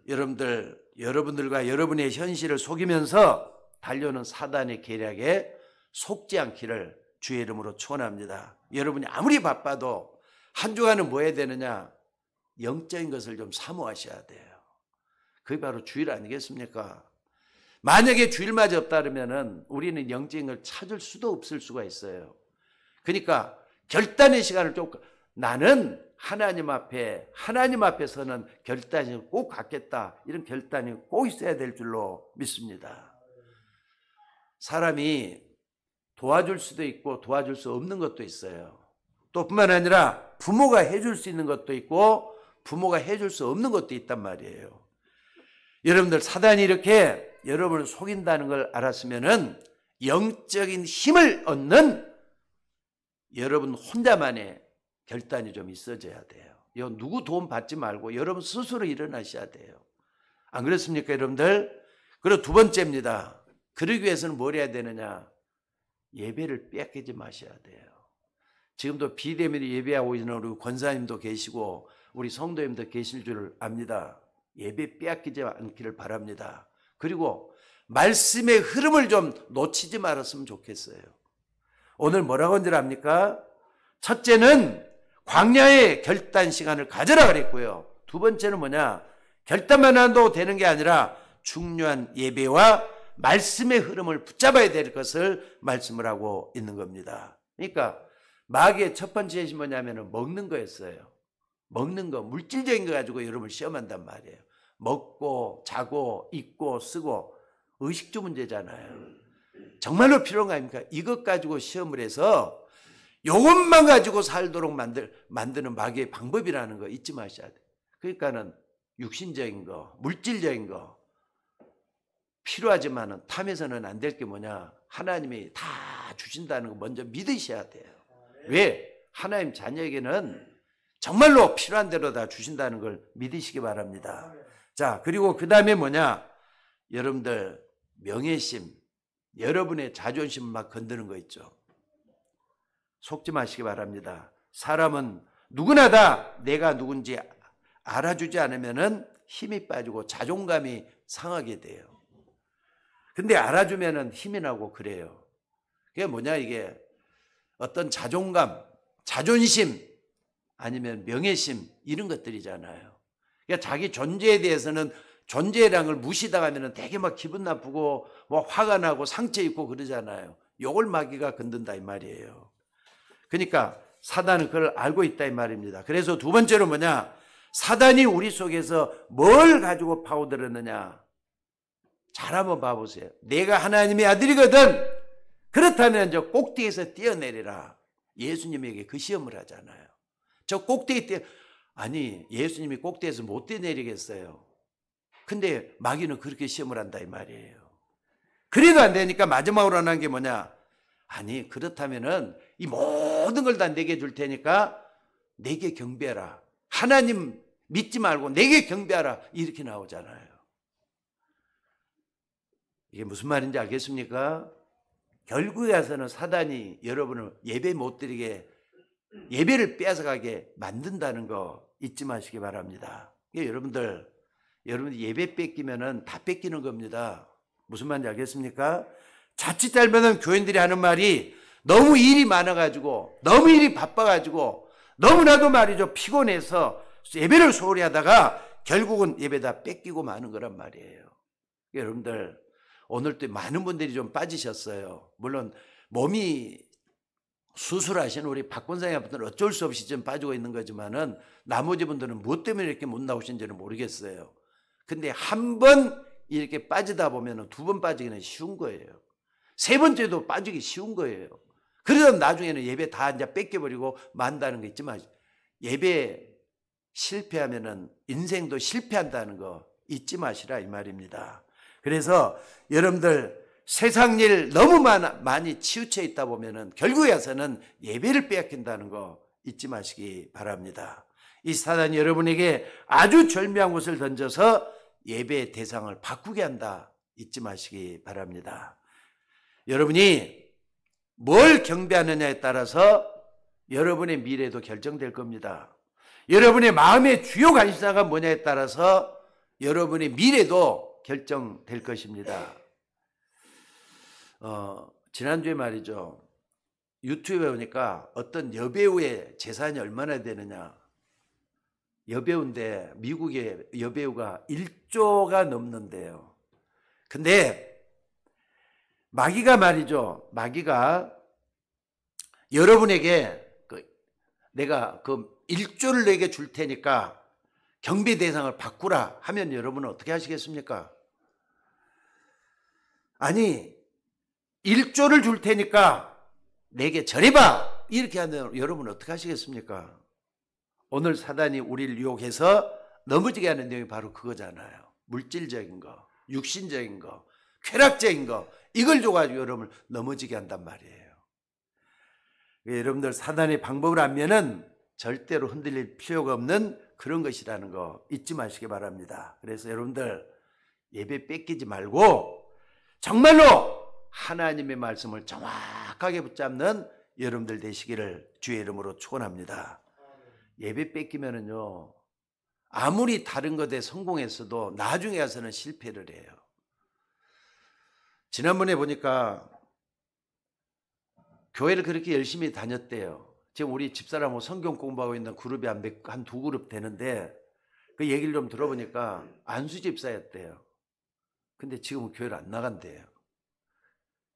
여러분들과 여러분의 현실을 속이면서 달려오는 사단의 계략에 속지 않기를 주의 이름으로 축원합니다. 여러분이 아무리 바빠도 한 주간은 뭐 해야 되느냐? 영적인 것을 좀 사모하셔야 돼요. 그게 바로 주일 아니겠습니까? 만약에 주일마저 없다 그러면은 우리는 영적인 걸 찾을 수도 없을 수가 있어요. 그러니까 결단의 시간을 조금, 나는 하나님 앞에서는 결단이 꼭 갖겠다. 이런 결단이 꼭 있어야 될 줄로 믿습니다. 사람이 도와줄 수도 있고 도와줄 수 없는 것도 있어요. 또 뿐만 아니라 부모가 해줄 수 있는 것도 있고 부모가 해줄 수 없는 것도 있단 말이에요. 여러분들, 사단이 이렇게 여러분을 속인다는 걸 알았으면은 영적인 힘을 얻는 여러분 혼자만의 결단이 좀 있어져야 돼요. 누구 도움 받지 말고 여러분 스스로 일어나셔야 돼요. 안 그렇습니까, 여러분들? 그리고 두 번째입니다. 그러기 위해서는 뭘 해야 되느냐? 예배를 빼앗기지 마셔야 돼요. 지금도 비대면에 예배하고 있는 우리 권사님도 계시고 우리 성도님도 계실 줄 압니다. 예배 빼앗기지 않기를 바랍니다. 그리고 말씀의 흐름을 좀 놓치지 말았으면 좋겠어요. 오늘 뭐라고 한 줄 압니까? 첫째는 광야의 결단 시간을 가져라 그랬고요. 두 번째는 뭐냐? 결단만 한다고 되는 게 아니라 중요한 예배와 말씀의 흐름을 붙잡아야 될 것을 말씀을 하고 있는 겁니다. 그러니까 마귀의 첫 번째 것이 뭐냐면 먹는 거였어요. 먹는 거, 물질적인 거 가지고 여러분을 시험한단 말이에요. 먹고 자고 입고 쓰고 의식주 문제잖아요. 정말로 필요한 거 아닙니까? 이것 가지고 시험을 해서 이것만 가지고 살도록 만드는 마귀의 방법이라는 거 잊지 마셔야 돼요. 그러니까는 육신적인 거, 물질적인 거 필요하지만은 탐해서는 안 될 게 뭐냐? 하나님이 다 주신다는 거 먼저 믿으셔야 돼요. 왜? 하나님 자녀에게는 정말로 필요한 대로 다 주신다는 걸 믿으시기 바랍니다. 자, 그리고 그 다음에 뭐냐? 여러분들 명예심, 여러분의 자존심 막 건드는 거 있죠. 속지 마시기 바랍니다. 사람은 누구나 다 내가 누군지 알아주지 않으면은 힘이 빠지고 자존감이 상하게 돼요. 근데 알아주면은 힘이 나고 그래요. 그게 뭐냐, 이게 어떤 자존감, 자존심 아니면 명예심 이런 것들이잖아요. 그러니까 자기 존재에 대해서는 존재라는 걸 무시당하면 되게 막 기분 나쁘고 뭐 화가 나고 상처 입고 그러잖아요. 요걸 마귀가 건든다 이 말이에요. 그러니까 사단은 그걸 알고 있다 이 말입니다. 그래서 두 번째로 뭐냐? 사단이 우리 속에서 뭘 가지고 파고들었느냐? 잘 한번 봐보세요. 내가 하나님의 아들이거든. 그렇다면 저 꼭대기에서 뛰어내리라. 예수님에게 그 시험을 하잖아요. 저 꼭대기 아니 예수님이 꼭대기에서 못 뛰어내리겠어요. 근데 마귀는 그렇게 시험을 한다 이 말이에요. 그래도 안 되니까 마지막으로 하는 게 뭐냐? 아니 그렇다면은 이 모든 걸 다 내게 줄 테니까 내게 경배하라. 하나님 믿지 말고 내게 경배하라. 이렇게 나오잖아요. 이게 무슨 말인지 알겠습니까? 결국에 와서는 사단이 여러분을 예배 못 드리게 예배를 뺏어가게 만든다는 거 잊지 마시기 바랍니다. 여러분들 예배 뺏기면은 다 뺏기는 겁니다. 무슨 말인지 알겠습니까? 자칫 잘못하면 교인들이 하는 말이 너무 일이 많아가지고 너무 일이 바빠가지고 너무나도 말이죠 피곤해서 예배를 소홀히 하다가 결국은 예배 다 뺏기고 마는 거란 말이에요. 여러분들 오늘 또 많은 분들이 좀 빠지셨어요. 물론 몸이 수술하신 우리 박 권사님분들은 어쩔 수 없이 좀 빠지고 있는 거지만은 나머지 분들은 무엇 때문에 이렇게 못 나오신지는 모르겠어요. 근데 한 번 이렇게 빠지다 보면 두 번 빠지기는 쉬운 거예요. 세 번째도 빠지기 쉬운 거예요. 그러다 나중에는 예배 다 이제 뺏겨버리고 만다는 거 있지만 예배 실패하면은 인생도 실패한다는 거 잊지 마시라 이 말입니다. 그래서 여러분들 세상 일 너무 많이 치우쳐 있다 보면은 결국에 와서는 예배를 빼앗긴다는 거 잊지 마시기 바랍니다. 이 사단이 여러분에게 아주 절묘한 것을 던져서 예배의 대상을 바꾸게 한다 잊지 마시기 바랍니다. 여러분이 뭘 경배하느냐에 따라서 여러분의 미래도 결정될 겁니다. 여러분의 마음의 주요 관심사가 뭐냐에 따라서 여러분의 미래도 결정될 것입니다. 지난주에 말이죠. 유튜브에 보니까 어떤 여배우의 재산이 얼마나 되느냐. 여배우인데 미국의 여배우가 1조가 넘는데요. 근데 마귀가 말이죠. 마귀가 여러분에게 내가 그 1조를 내게 줄 테니까 경배 대상을 바꾸라 하면 여러분은 어떻게 하시겠습니까? 아니 1조를 줄 테니까 내게 절해봐 이렇게 하면 여러분은 어떻게 하시겠습니까? 오늘 사단이 우리를 유혹해서 넘어지게 하는 내용이 바로 그거잖아요. 물질적인 거, 육신적인 거, 쾌락적인 거 이걸 줘가지고 여러분을 넘어지게 한단 말이에요. 여러분들 사단의 방법을 알면은 절대로 흔들릴 필요가 없는 그런 것이라는 거 잊지 마시기 바랍니다. 그래서 여러분들 예배 뺏기지 말고 정말로 하나님의 말씀을 정확하게 붙잡는 여러분들 되시기를 주의 이름으로 축원합니다. 예배 뺏기면은요 아무리 다른 것에 성공했어도 나중에 가서는 실패를 해요. 지난번에 보니까 교회를 그렇게 열심히 다녔대요. 지금 우리 집사람하고 성경 공부하고 있는 그룹이 한 두 그룹 되는데 그 얘기를 좀 들어보니까 안수 집사였대요. 근데 지금은 교회를 안 나간대요.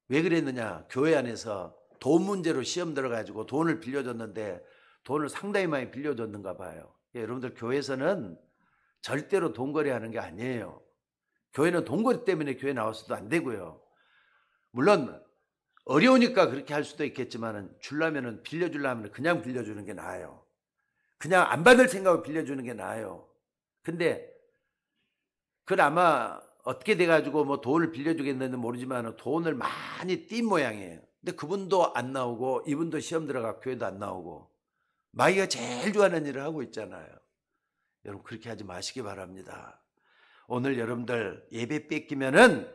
왜 그랬느냐? 교회 안에서 돈 문제로 시험 들어가지고 돈을 빌려줬는데 돈을 상당히 많이 빌려줬는가 봐요. 여러분들 교회에서는 절대로 돈거래 하는 게 아니에요. 교회는 돈거래 때문에 교회 나와서도 안 되고요. 물론 어려우니까 그렇게 할 수도 있겠지만 주려면은 빌려주려면 그냥 빌려주는 게 나아요. 그냥 안 받을 생각으로 빌려주는 게 나아요. 근데 그건 아마 어떻게 돼가지고 뭐 돈을 빌려주겠는지 모르지만 돈을 많이 띈 모양이에요. 근데 그분도 안 나오고 이분도 시험 들어가 교회도 안 나오고 마귀가 제일 좋아하는 일을 하고 있잖아요. 여러분 그렇게 하지 마시기 바랍니다. 오늘 여러분들 예배 뺏기면은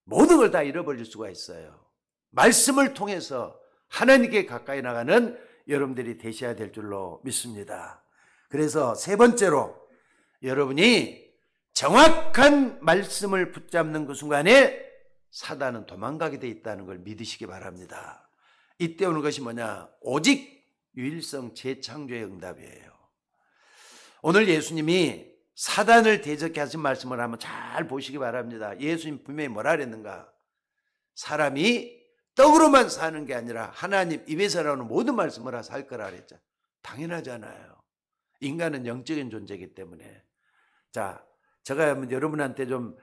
모든 걸 다 잃어버릴 수가 있어요. 말씀을 통해서 하나님께 가까이 나가는 여러분들이 되셔야 될 줄로 믿습니다. 그래서 세 번째로 여러분이 정확한 말씀을 붙잡는 그 순간에 사단은 도망가게 돼 있다는 걸 믿으시기 바랍니다. 이때 오는 것이 뭐냐? 오직 유일성 재창조의 응답이에요. 오늘 예수님이 사단을 대적해 하신 말씀을 한번 잘 보시기 바랍니다. 예수님 분명히 뭐라 그랬는가? 사람이 떡으로만 사는 게 아니라 하나님 입에서 나오는 모든 말씀을 살 거라 그랬죠. 당연하잖아요. 인간은 영적인 존재이기 때문에. 자, 제가 여러분한테 좀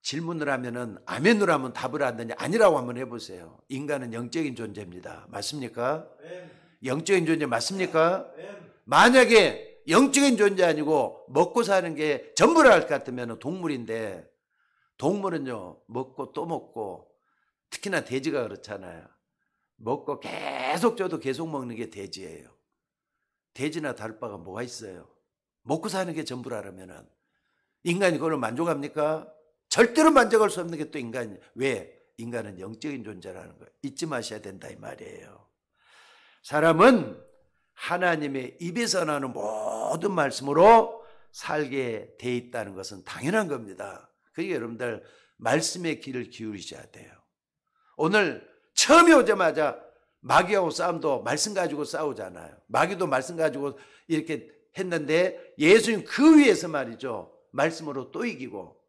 질문을 하면은 아멘으로 하면 답을 하느냐 아니라고 한번 해보세요. 인간은 영적인 존재입니다. 맞습니까? 영적인 존재 맞습니까? 만약에 영적인 존재 아니고 먹고 사는 게 전부라 할 것 같으면 동물인데, 동물은요 먹고 또 먹고, 특히나 돼지가 그렇잖아요. 먹고 계속 줘도 계속 먹는 게 돼지예요. 돼지나 다를 바가 뭐가 있어요? 먹고 사는 게 전부라면은 인간이 그걸 만족합니까? 절대로 만족할 수 없는 게 또 인간이에요. 왜? 인간은 영적인 존재라는 거 잊지 마셔야 된다 이 말이에요. 사람은 하나님의 입에서 나오는 모든 말씀으로 살게 돼 있다는 것은 당연한 겁니다. 그러니까 여러분들 말씀의 귀를 기울이셔야 돼요. 오늘 처음에 오자마자 마귀하고 싸움도 말씀 가지고 싸우잖아요. 마귀도 말씀 가지고 이렇게 했는데 예수님 그 위에서 말이죠. 말씀으로 또 이기고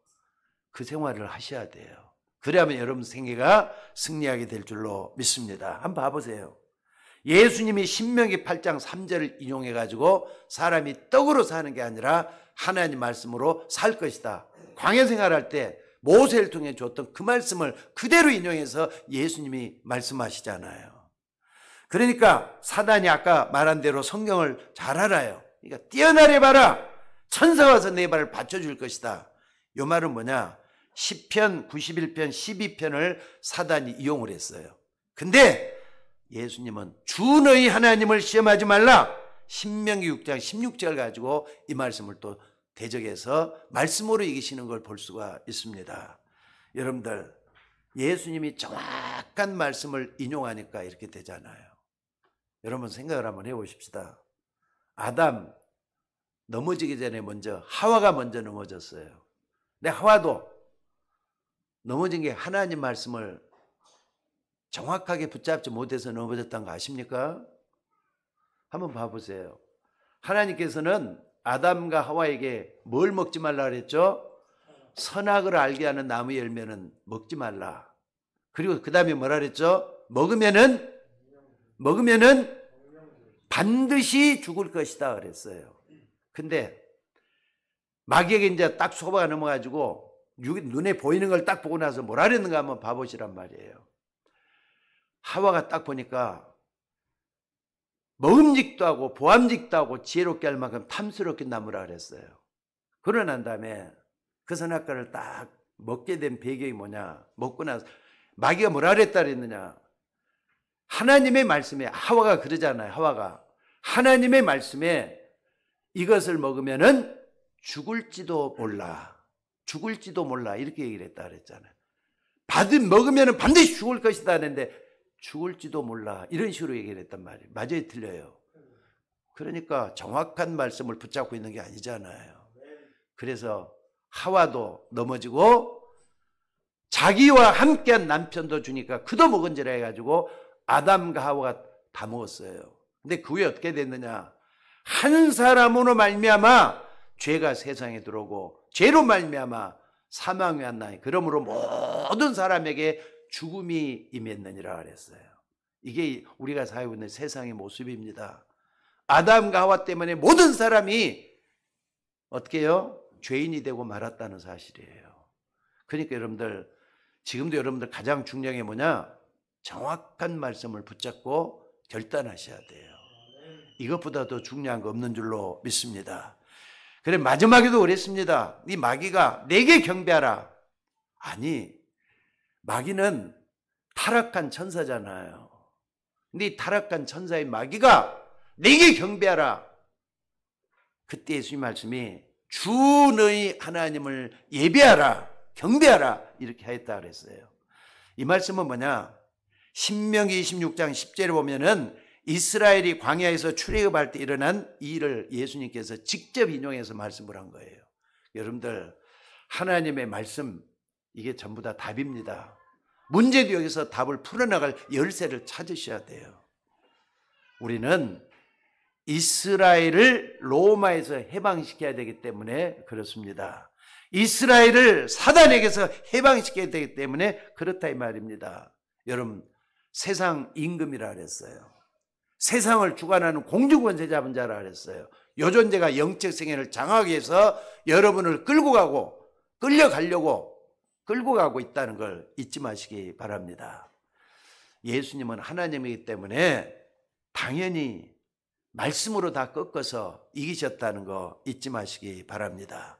그 생활을 하셔야 돼요. 그래야만 여러분 생애가 승리하게 될 줄로 믿습니다. 한번 봐보세요. 예수님이 신명기 8장 3절을 인용해가지고 사람이 떡으로 사는 게 아니라 하나님 말씀으로 살 것이다. 광야 생활할 때 모세를 통해 줬던 그 말씀을 그대로 인용해서 예수님이 말씀하시잖아요. 그러니까 사단이 아까 말한 대로 성경을 잘 알아요. 그러니까 뛰어나려 봐라. 천사가 와서 내 발을 받쳐줄 것이다. 이 말은 뭐냐? 시편 91편 12편을 사단이 이용을 했어요. 근데 예수님은 주 너희 하나님을 시험하지 말라. 신명기 6장 16절 가지고 이 말씀을 또 대적해서 말씀으로 이기시는 걸 볼 수가 있습니다. 여러분들 예수님이 정확한 말씀을 인용하니까 이렇게 되잖아요. 여러분 생각을 한번 해보십시다. 아담 넘어지기 전에 먼저 하와가 먼저 넘어졌어요. 근데 하와도 넘어진 게 하나님 말씀을 정확하게 붙잡지 못해서 넘어졌다는 거 아십니까? 한번 봐보세요. 하나님께서는 아담과 하와에게 뭘 먹지 말라 그랬죠? 선악을 알게 하는 나무 열매는 먹지 말라. 그리고 그 다음에 뭐라 그랬죠? 먹으면은 반드시 죽을 것이다 그랬어요. 근데 마귀에게 이제 딱 소바가 넘어가지고 눈에 보이는 걸 딱 보고 나서 뭐라 그랬는가 한번 봐보시란 말이에요. 하와가 딱 보니까 먹음직도 하고 보암직도 하고 지혜롭게 할 만큼 탐스럽게 나무라 그랬어요. 그러고 난 다음에 그 선악과를 딱 먹게 된 배경이 뭐냐? 먹고 나서 마귀가 뭐라 그랬다 그랬느냐? 하나님의 말씀에, 하와가 그러잖아요. 하와가 하나님의 말씀에 이것을 먹으면은 죽을지도 몰라. 죽을지도 몰라. 이렇게 얘기를 했다 그랬잖아요. 먹으면은 반드시 죽을 것이다 했는데 죽을지도 몰라. 이런 식으로 얘기를 했단 말이에요. 맞아요, 틀려요? 그러니까 정확한 말씀을 붙잡고 있는 게 아니잖아요. 그래서 하와도 넘어지고 자기와 함께한 남편도 주니까 그도 먹은지라 해가지고 아담과 하와가 다 먹었어요. 근데 그 후에 어떻게 됐느냐? 한 사람으로 말미암아 죄가 세상에 들어오고 죄로 말미암아 사망이 왔나니 그러므로 모든 사람에게 죽음이 임했느니라 그랬어요. 이게 우리가 살고 있는 세상의 모습입니다. 아담과 하와 때문에 모든 사람이 어떻게 해요? 죄인이 되고 말았다는 사실이에요. 그러니까 여러분들, 지금도 여러분들 가장 중요한 게 뭐냐? 정확한 말씀을 붙잡고 결단하셔야 돼요. 이것보다 더 중요한 거 없는 줄로 믿습니다. 그래, 마지막에도 그랬습니다. 이 마귀가 내게 경배하라. 아니, 마귀는 타락한 천사잖아요. 근데 이 타락한 천사의 마귀가 내게 경배하라. 그때 예수님 말씀이 주 너희 하나님을 예배하라, 경배하라 이렇게 하였다 그랬어요. 이 말씀은 뭐냐? 신명기 26장 10절에 보면은 이스라엘이 광야에서 출애굽할 때 일어난 이 일을 예수님께서 직접 인용해서 말씀을 한 거예요. 여러분들, 하나님의 말씀, 이게 전부 다 답입니다. 문제도 여기서 답을 풀어나갈 열쇠를 찾으셔야 돼요. 우리는 이스라엘을 로마에서 해방시켜야 되기 때문에 그렇습니다. 이스라엘을 사단에게서 해방시켜야 되기 때문에 그렇다 이 말입니다. 여러분, 세상 임금이라 그랬어요. 세상을 주관하는 공주권세 잡은 자라 그랬어요. 요 존재가 영적 생애를 장악하기 위해서 여러분을 끌려가려고 끌고 가고 있다는 걸 잊지 마시기 바랍니다. 예수님은 하나님이기 때문에 당연히 말씀으로 다 꺾어서 이기셨다는 거 잊지 마시기 바랍니다.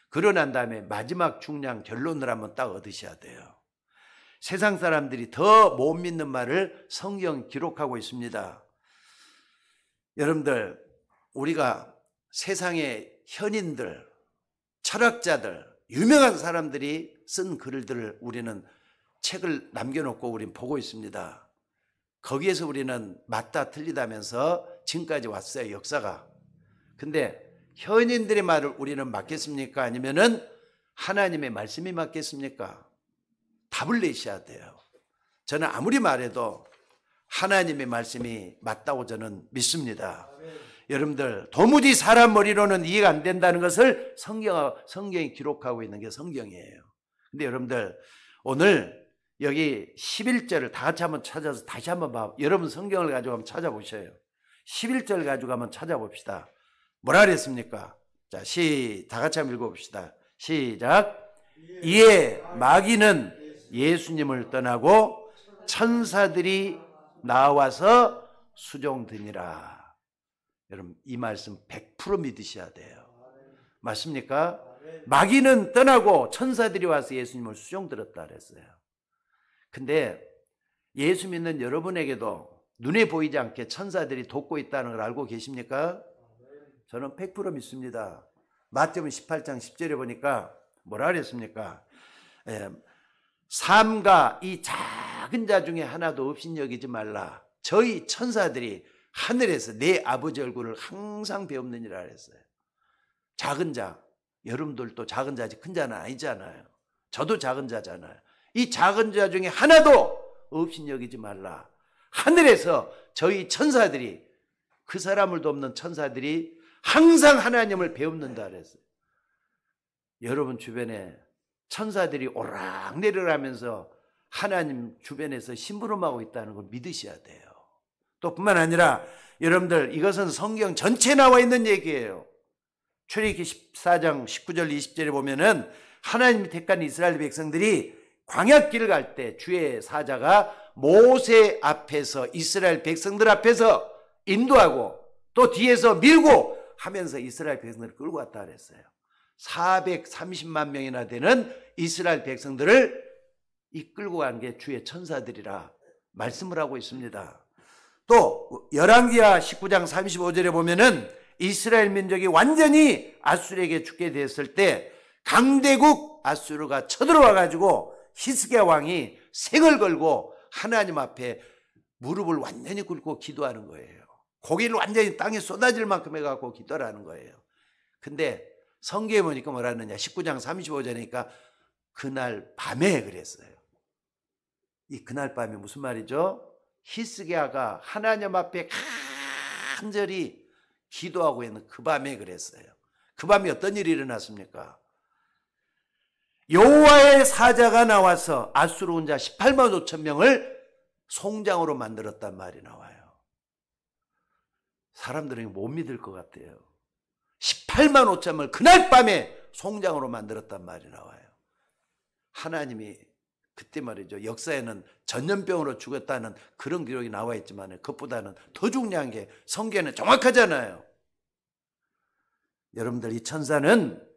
그러고 난 다음에 마지막 중요한 결론을 한번 딱 얻으셔야 돼요. 세상 사람들이 더 못 믿는 말을 성경 기록하고 있습니다. 여러분들, 우리가 세상의 현인들, 철학자들, 유명한 사람들이 쓴 글들을 우리는 책을 남겨놓고 우리는 보고 있습니다. 거기에서 우리는 맞다 틀리다면서 지금까지 왔어요, 역사가. 근데 현인들의 말을 우리는 맞겠습니까? 아니면은 하나님의 말씀이 맞겠습니까? 답을 내셔야 돼요. 저는 아무리 말해도 하나님의 말씀이 맞다고 저는 믿습니다. 여러분들, 도무지 사람 머리로는 이해가 안 된다는 것을 성경이 기록하고 있는 게 성경이에요. 근데 여러분들, 오늘 여기 11절을 다 같이 한번 찾아서 다시 한번 봐. 여러분 성경을 가지고 한번 찾아보셔요. 11절 가지고 한번 찾아봅시다. 뭐라 그랬습니까? 자, 다 같이 한번 읽어봅시다. 시작. 이에 마귀는 예수님을 떠나고 천사들이 나와서 수종드니라. 여러분, 이 말씀 100% 믿으셔야 돼요. 맞습니까? 마귀는 떠나고 천사들이 와서 예수님을 수종들었다 그랬어요. 근데 예수 믿는 여러분에게도 눈에 보이지 않게 천사들이 돕고 있다는 걸 알고 계십니까? 저는 100% 믿습니다. 마태복음 18장 10절에 보니까 뭐라 그랬습니까? 삼가 이 작은 자 중에 하나도 없인 여기지 말라. 저희 천사들이 하늘에서 내 아버지 얼굴을 항상 배웁느니라 그랬어요. 작은 자, 여러분들도 작은 자지 큰 자는 아니잖아요. 저도 작은 자잖아요. 이 작은 자 중에 하나도 없인 여기지 말라. 하늘에서 저희 천사들이, 그 사람을 돕는 천사들이 항상 하나님을 배웁는다 그랬어요. 여러분 주변에 천사들이 오락내리라면서 하나님 주변에서 심부름하고 있다는 걸 믿으셔야 돼요. 또 뿐만 아니라 여러분들, 이것은 성경 전체에 나와 있는 얘기예요. 출애굽기 14장 19절 20절에 보면은 하나님이 택한 이스라엘 백성들이 광야길을 갈 때 주의 사자가 모세 앞에서 이스라엘 백성들 앞에서 인도하고 또 뒤에서 밀고 하면서 이스라엘 백성들을 끌고 갔다 그랬어요. 430만 명이나 되는 이스라엘 백성들을 이끌고 간 게 주의 천사들이라 말씀을 하고 있습니다. 또 열왕기하 19장 35절에 보면은 이스라엘 민족이 완전히 아수르에게 죽게 되었을 때 강대국 아수르가 쳐들어와 가지고 히스기야 왕이 생을 걸고 하나님 앞에 무릎을 완전히 꿇고 기도하는 거예요. 고개를 완전히 땅에 쏟아질 만큼 해갖고 기도를 하는 거예요. 근데 성경에 보니까 뭐라느냐, 19장 35절이니까 그날 밤에 그랬어요. 이 그날 밤에 무슨 말이죠? 히스기야가 하나님 앞에 간절히 기도하고 있는 그 밤에 그랬어요. 그 밤에 어떤 일이 일어났습니까? 여호와의 사자가 나와서 아수르 혼자 18만 5천 명을 송장으로 만들었단 말이 나와요. 사람들은 못 믿을 것 같아요. 8만 5천을 그날 밤에 송장으로 만들었단 말이 나와요. 하나님이 그때 말이죠. 역사에는 전염병으로 죽었다는 그런 기록이 나와 있지만 그것보다는 더 중요한 게 성경에는 정확하잖아요. 여러분들, 이 천사는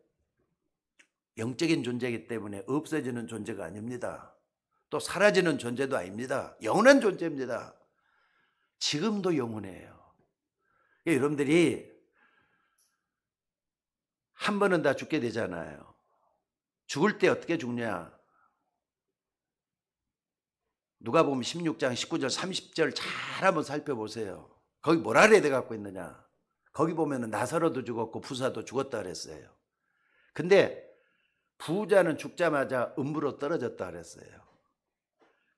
영적인 존재이기 때문에 없어지는 존재가 아닙니다. 또 사라지는 존재도 아닙니다. 영원한 존재입니다. 지금도 영원해요. 여러분들이 한 번은 다 죽게 되잖아요. 죽을 때 어떻게 죽냐? 누가복음 16장 19절 30절 잘 한번 살펴보세요. 거기 뭐라 그래 갖고 있느냐? 거기 보면은 나사로도 죽었고 부사도 죽었다 그랬어요. 근데 부자는 죽자마자 음부로 떨어졌다 그랬어요.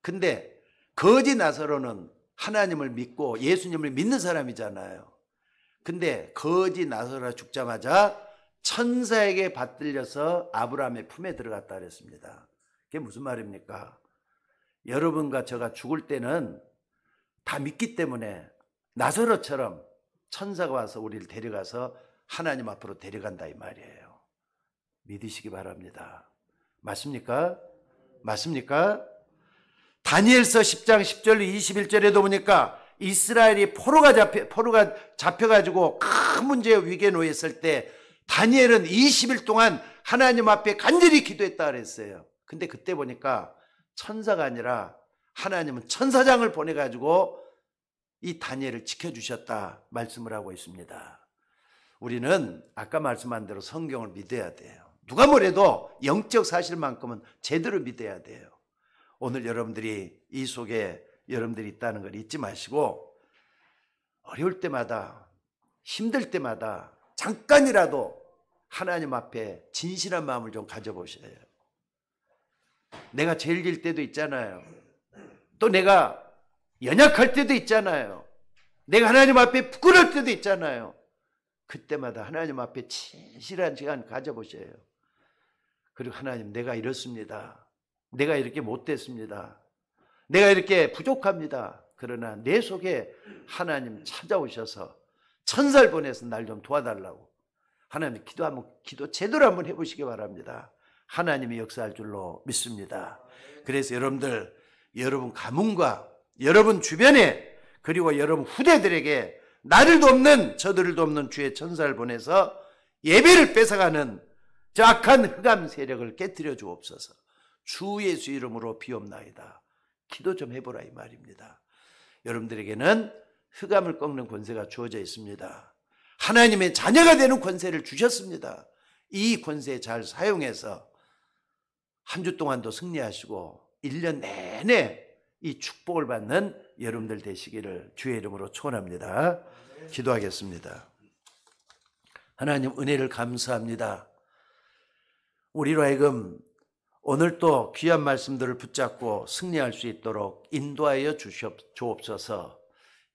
근데 거지 나사로는 하나님을 믿고 예수님을 믿는 사람이잖아요. 근데 거지 나사로가 죽자마자 천사에게 받들려서 아브라함의 품에 들어갔다 그랬습니다. 그게 무슨 말입니까? 여러분과 제가 죽을 때는 다 믿기 때문에 나사로처럼 천사가 와서 우리를 데려가서 하나님 앞으로 데려간다 이 말이에요. 믿으시기 바랍니다. 맞습니까? 맞습니까? 다니엘서 10장 10절 21절에도 보니까 이스라엘이 포로가 잡혀가지고 큰 문제의 위기에 놓였을 때 다니엘은 20일 동안 하나님 앞에 간절히 기도했다 그랬어요. 근데 그때 보니까 천사가 아니라 하나님은 천사장을 보내가지고 이 다니엘을 지켜주셨다 말씀을 하고 있습니다. 우리는 아까 말씀한 대로 성경을 믿어야 돼요. 누가 뭐래도 영적 사실만큼은 제대로 믿어야 돼요. 오늘 여러분들이 이 속에 여러분들이 있다는 걸 잊지 마시고 어려울 때마다 힘들 때마다 잠깐이라도 하나님 앞에 진실한 마음을 좀 가져보셔요. 내가 죄질 때도 있잖아요. 또 내가 연약할 때도 있잖아요. 내가 하나님 앞에 부끄러울 때도 있잖아요. 그때마다 하나님 앞에 진실한 시간 가져보셔요. 그리고 하나님, 내가 이렇습니다. 내가 이렇게 못됐습니다. 내가 이렇게 부족합니다. 그러나 내 속에 하나님 찾아오셔서 천사를 보내서 날 좀 도와달라고 하나님 기도 제대로 한번 해보시기 바랍니다. 하나님이 역사할 줄로 믿습니다. 그래서 여러분들, 여러분 가문과 여러분 주변에 그리고 여러분 후대들에게 나를 돕는 저들을 돕는 주의 천사를 보내서 예배를 뺏어가는 저 악한 흑암 세력을 깨뜨려 주옵소서. 주 예수 이름으로 비옵나이다. 기도 좀 해보라 이 말입니다. 여러분들에게는 흑암을 꺾는 권세가 주어져 있습니다. 하나님의 자녀가 되는 권세를 주셨습니다. 이 권세 잘 사용해서 한 주 동안도 승리하시고 1년 내내 이 축복을 받는 여러분들 되시기를 주의 이름으로 축원합니다. 기도하겠습니다. 하나님, 은혜를 감사합니다. 우리로 하여금 오늘 또 귀한 말씀들을 붙잡고 승리할 수 있도록 인도하여 주옵소서.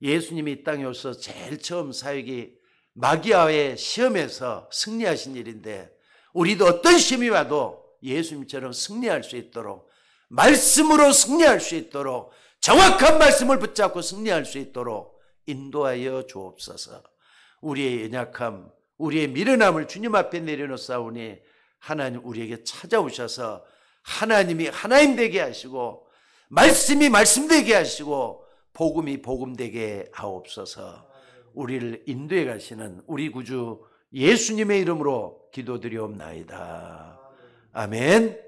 예수님이 이 땅에 오셔서 제일 처음 사역이 마귀와의 시험에서 승리하신 일인데 우리도 어떤 시험이 와도 예수님처럼 승리할 수 있도록, 말씀으로 승리할 수 있도록, 정확한 말씀을 붙잡고 승리할 수 있도록 인도하여 주옵소서. 우리의 연약함, 우리의 미련함을 주님 앞에 내려놓사오니 하나님 우리에게 찾아오셔서 하나님이 하나님 되게 하시고 말씀이 말씀 되게 하시고 복음이 복음 되게 하옵소서. 우리를 인도해 가시는 우리 구주 예수님의 이름으로 기도드리옵나이다. 아멘.